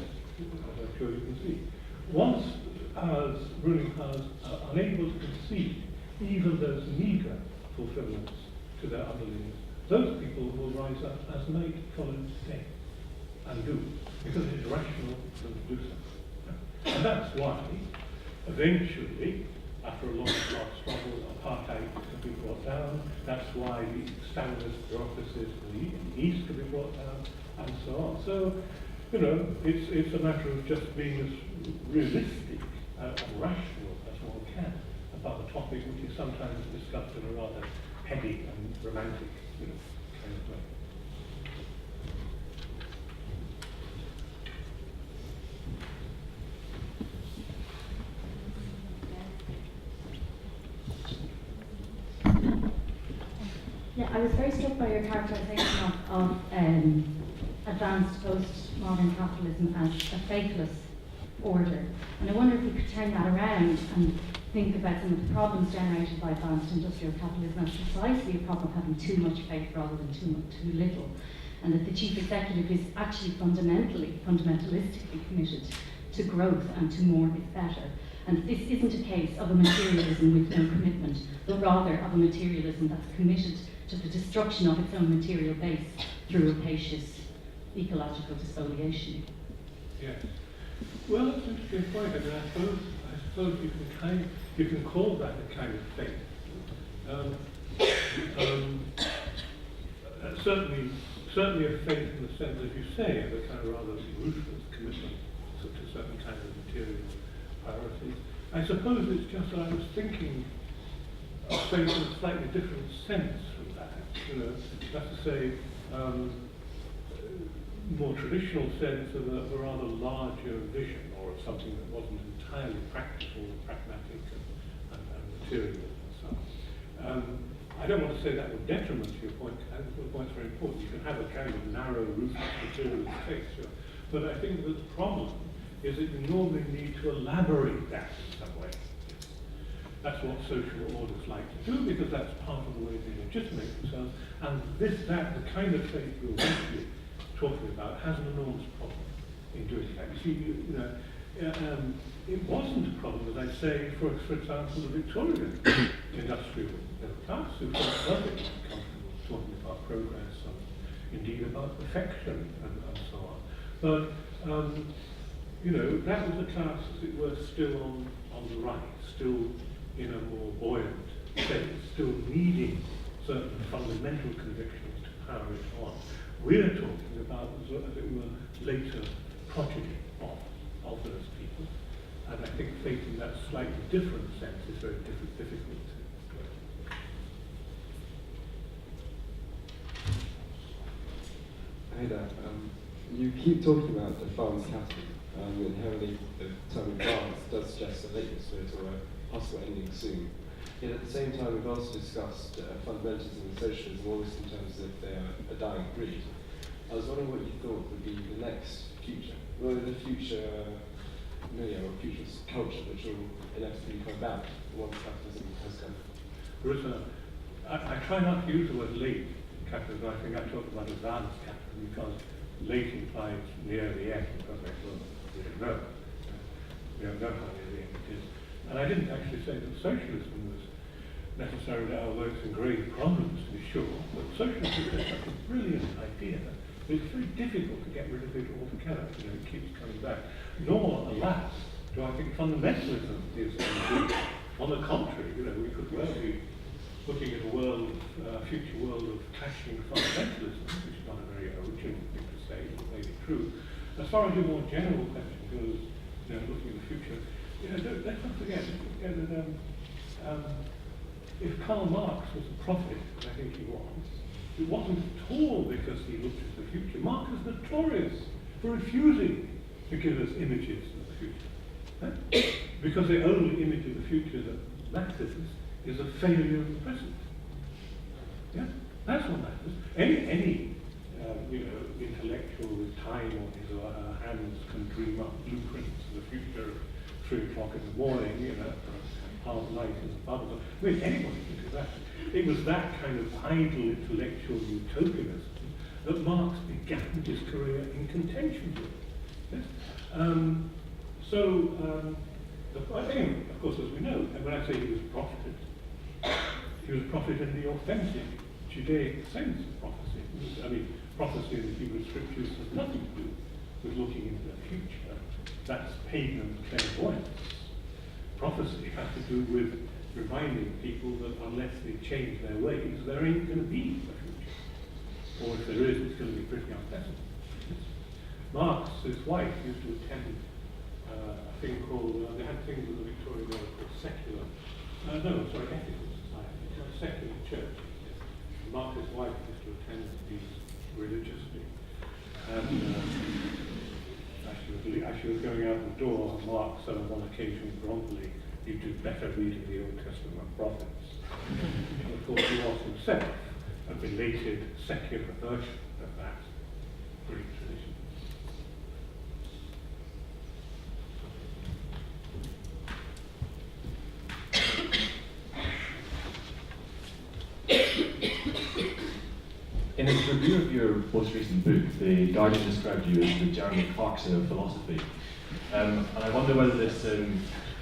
I'm sure you can see. Once ruling powers are unable to concede even those meager fulfillments to their underlings, those people will rise up as night follows day, and do, because it is rational for them to do so. And that's why, eventually, after a long struggle, apartheid can be brought down. That's why the Stalinist bureaucracies in the East can be brought down, and so on. So, it's a matter of just being as realistic and rational as one can about the topic, which is sometimes discussed in a rather heady and romantic, kind of way. Yeah, I was very struck by your characterization of advanced postmodern capitalism as a faithless order. And I wonder if we could turn that around and think about some of the problems generated by advanced industrial capitalism as precisely a problem of having too much faith rather than too little. And that the chief executive is actually fundamentalistically committed to growth and to more is better. And this isn't a case of a materialism with no commitment, but rather of a materialism that's committed to the destruction of its own material base through rapacious ecological despoliation. Yes. Well, that's an interesting point. I mean, I suppose you can call that a kind of faith. Certainly a faith in the sense, as you say, of a kind of rather ruthless commitment to certain kind of material priorities. I suppose it's just that I was thinking of faith in a slightly different sense from that. That's to say, more traditional sense of a rather larger vision, or of something that wasn't entirely practical, pragmatic, and material, and so on. I don't want to say that would detriment to your point. I think the point's very important. You can have a kind of narrow, ruthless, materialist faith, sure. But I think that the problem is that you normally need to elaborate that in some way. That's what social orders like to do, because that's part of the way they legitimate themselves. And the kind of faith you're really talking about has an enormous problem in doing that. You see, it wasn't a problem, as I say, for example, the Victorian industrial class, who felt perfectly comfortable talking about progress and indeed about perfection and so on. But that was a class, as it were, still on the rise, still in a more buoyant state, still needing certain fundamental convictions to power it on. We're talking about, as it were, later progeny of those people. And I think faith in that slightly different sense is very difficult to Hey there. You keep talking about advanced capitalism, and inherently the term advanced does suggest a lateness to it, or a possible ending soon. Yet at the same time, we've also discussed fundamentalism and socialism, almost in terms of they are a dying breed. I was wondering what you thought would be the next future, whether the future or future culture which will inevitably come back once capitalism has come. I try not to use the word late capitalism. I think I talk about advanced capitalism because late implies near the end, because we don't know. We don't know how near the end it is. And I didn't actually say that socialism was necessarily our works and grave problems, to be sure, but socialism is such a brilliant idea But it's very difficult to get rid of it altogether. You know, it keeps coming back. Nor, alas, do I think fundamentalism is good. On the contrary, you know, we could well be looking at a world, future world of clashing fundamentalism, which is not a very original thing to say, but maybe true. As far as your more general question goes, you know, looking at the future, you know, let's not forget that if Karl Marx was a prophet, and I think he was, it wasn't at all because he looked at the future. Marx is notorious for refusing to give us images of the future. Huh? Because the only image of the future that matters is a failure of the present. Yeah? That's what matters. Any you know, intellectual with time on his or her hands can dream up blueprints of the future at 3 o'clock in the morning, you know, half light in the bubble. I mean, anybody can do that. It was that kind of idle intellectual utopianism that Marx began his career in contention with. Yes? Anyway, of course, as we know, and when I say he was a prophet in the authentic Judaic sense of prophecy. I mean, prophecy in the Hebrew scriptures has nothing to do with looking into the future. That's pagan clairvoyance. Prophecy has to do with reminding people that unless they change their ways, there ain't going to be a future. Or if there is, it's going to be pretty unpleasant. Marx's wife used to attend a thing called, they had things in the Victorian era called ethical society, a secular church. Marx's wife used to attend these religiously. And as she was going out the door, Marx said on one occasion grumpily, "You do better reading the Old Testament prophets." And of course he was himself a belated secular version of that Greek tradition. In its review of your most recent book, The Guardian described you as the Jeremy Clarkson of philosophy. And I wonder whether this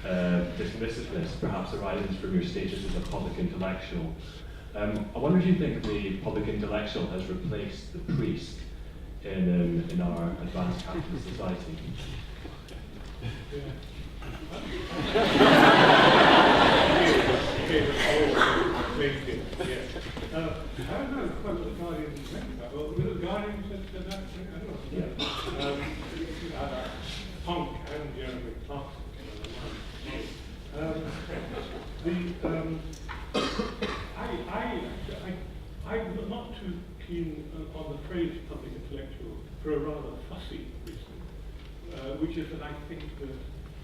dismissiveness perhaps arises from your status as a public intellectual. I wonder if you think the public intellectual has replaced the priest in our advanced capitalist society. I don't know quite what the Guardian meant about. Well, the Guardian said that. I don't know. Punk and Jeremy Clarkson. I'm not too keen on the phrase public intellectual for a rather fussy reason, which is that I think that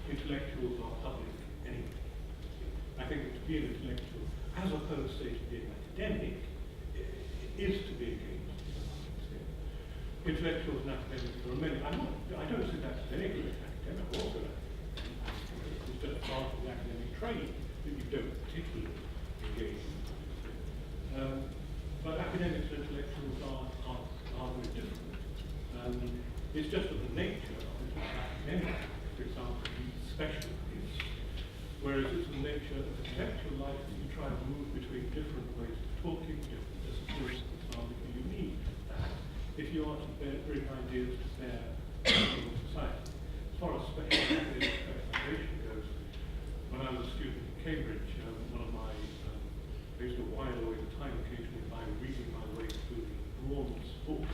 intellectuals are public anyway. I think that to be an intellectual, as opposed, say, to be an academic, is to be engaged. Intellectuals and academics, there are many. I don't say that's denigrating academic, also it's just part of the academic trade that you don't particularly engage in. But academics and intellectuals are very different. It's just of the nature of it. Academic, for example, needs specialties, whereas it's the nature of intellectual life that you try to move between different ways of talking, different disciplines, for example, you need that if you are to bring ideas to bear in society. As far as special academic specialization goes, when I was a student at Cambridge, I used to while away the time occasionally by reading my way through the enormous books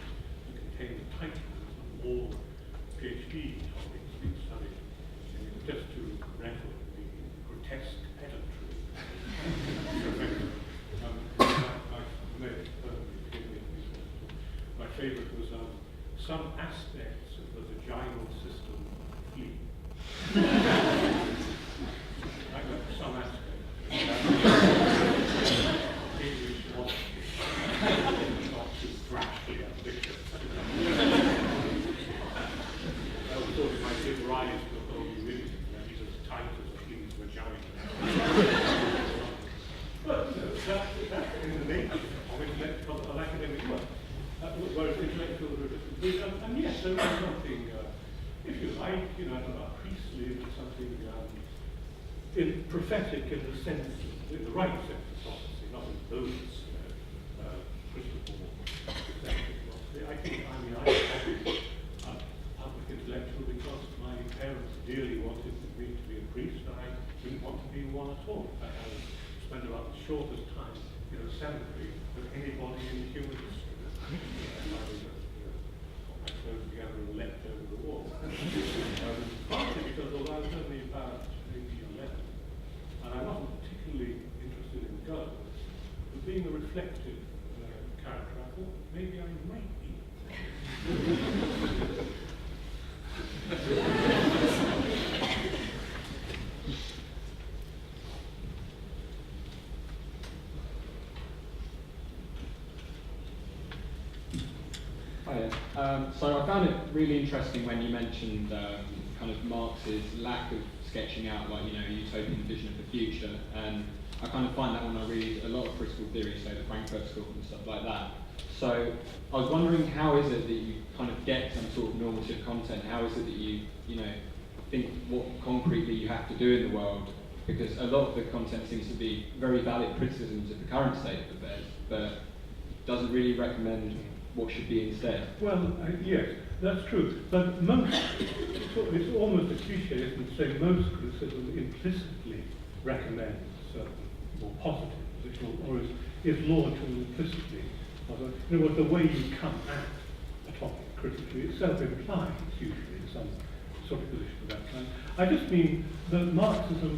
that contain the titles of all the PhD topics being studied, just to revel in the grotesque pedantry. My favourite was some aspects of the vaginal system flee. Some aspects. English philosophy, not too brashly ambitious. I thought it might give rise to a whole humility that is as tight as a king's vagina. But that's in the nature of intellectual of academic work. Whereas intellectuals are different. And yes, there is something, if you like, priestly, something in prophetic in the sense, in the right sense of prophecy, not in those crystal ball philosophy. I category than anybody in human history. I closed together and leapt over the wall. Partly because although I was only about maybe 11, and I wasn't particularly interested in girls, but being a reflective character, I thought maybe I might be. Hiya. So I found it really interesting when you mentioned kind of Marx's lack of sketching out, like, you know, a utopian vision of the future, and I kind of find that when I read a lot of critical theory, so the Frankfurt School and stuff like that. So I was wondering, how is it that you kind of get some sort of normative content? How is it that you know, think what concretely you have to do in the world? Because a lot of the content seems to be very valid criticisms of the current state of affairs, but doesn't really recommend what should be instead. Well, yes, that's true. But most, it's almost a cliche, isn't it, to say most criticism implicitly recommends certain more positive position, or is launched implicitly. In other words, the way you come at a topic critically itself implies usually some sort of position of that kind. I just mean that Marx saw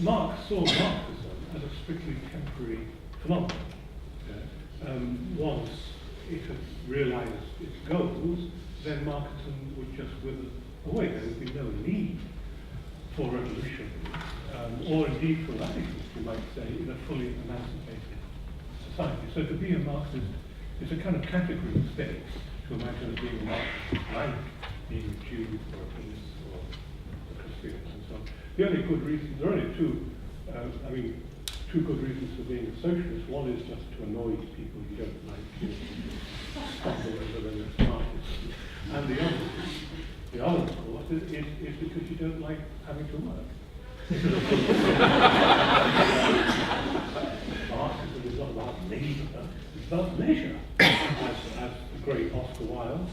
Marxism as a strictly temporary phenomenon. Once it had realized its goals, then Marxism would just wither away. There would be no need for revolution, or indeed for radicals, you might say, in a fully emancipated society. So to be a Marxist is a kind of category mistake to imagine as being a Marxist like being a Jew or a Buddhist or a Christian and so on. The only good reason, there are only two good reasons for being a socialist. One is just to annoy people you don't like, stumble over the markets. And the other, of course, is because you don't like having to work. Marxism is not about labour, it's about leisure. As the great Oscar Wilde,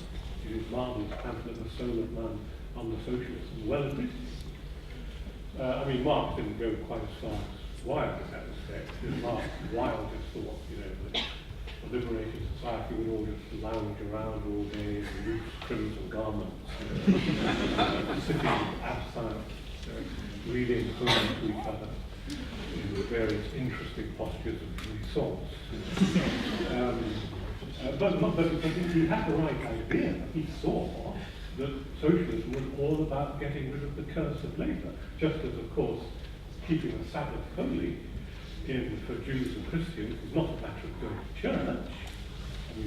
in his marvellous pamphlet, The Soul of Man on the Socialism, well agreed. Marx didn't go quite as far as Wilde in that respect. Wilde just thought, that a liberated society would all just lounge around all day in loose crimson garments, sitting absent, reading poems to each other in various interesting postures of response. But he had the right idea. He saw that socialism was all about getting rid of the curse of labour, just as, of course, keeping the Sabbath holy for Jews and Christians is not a matter of going to church.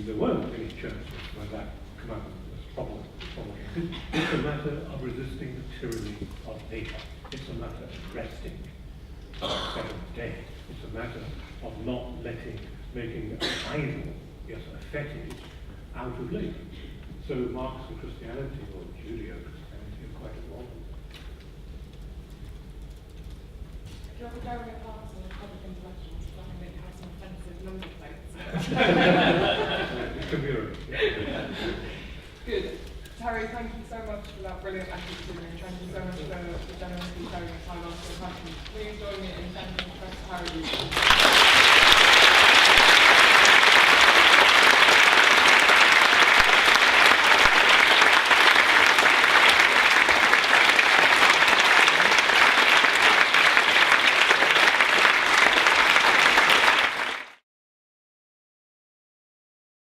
There weren't any churches where that commandment was promulgated. It's a matter of resisting the tyranny of labour. It's a matter of resting on the seventh day. It's a matter of not making an idol, yes, a fetish, out of labour. So Marx and Christianity, or Judeo-Christianity, are quite involved. If you're going to class on the public intellectuals, I think you have some offensive number plates. It could be right. Good. Terry, thank you so much for that brilliant lecture, and thank you so much for generously sharing your time answering questions. Please join me in thanking Professor Harry.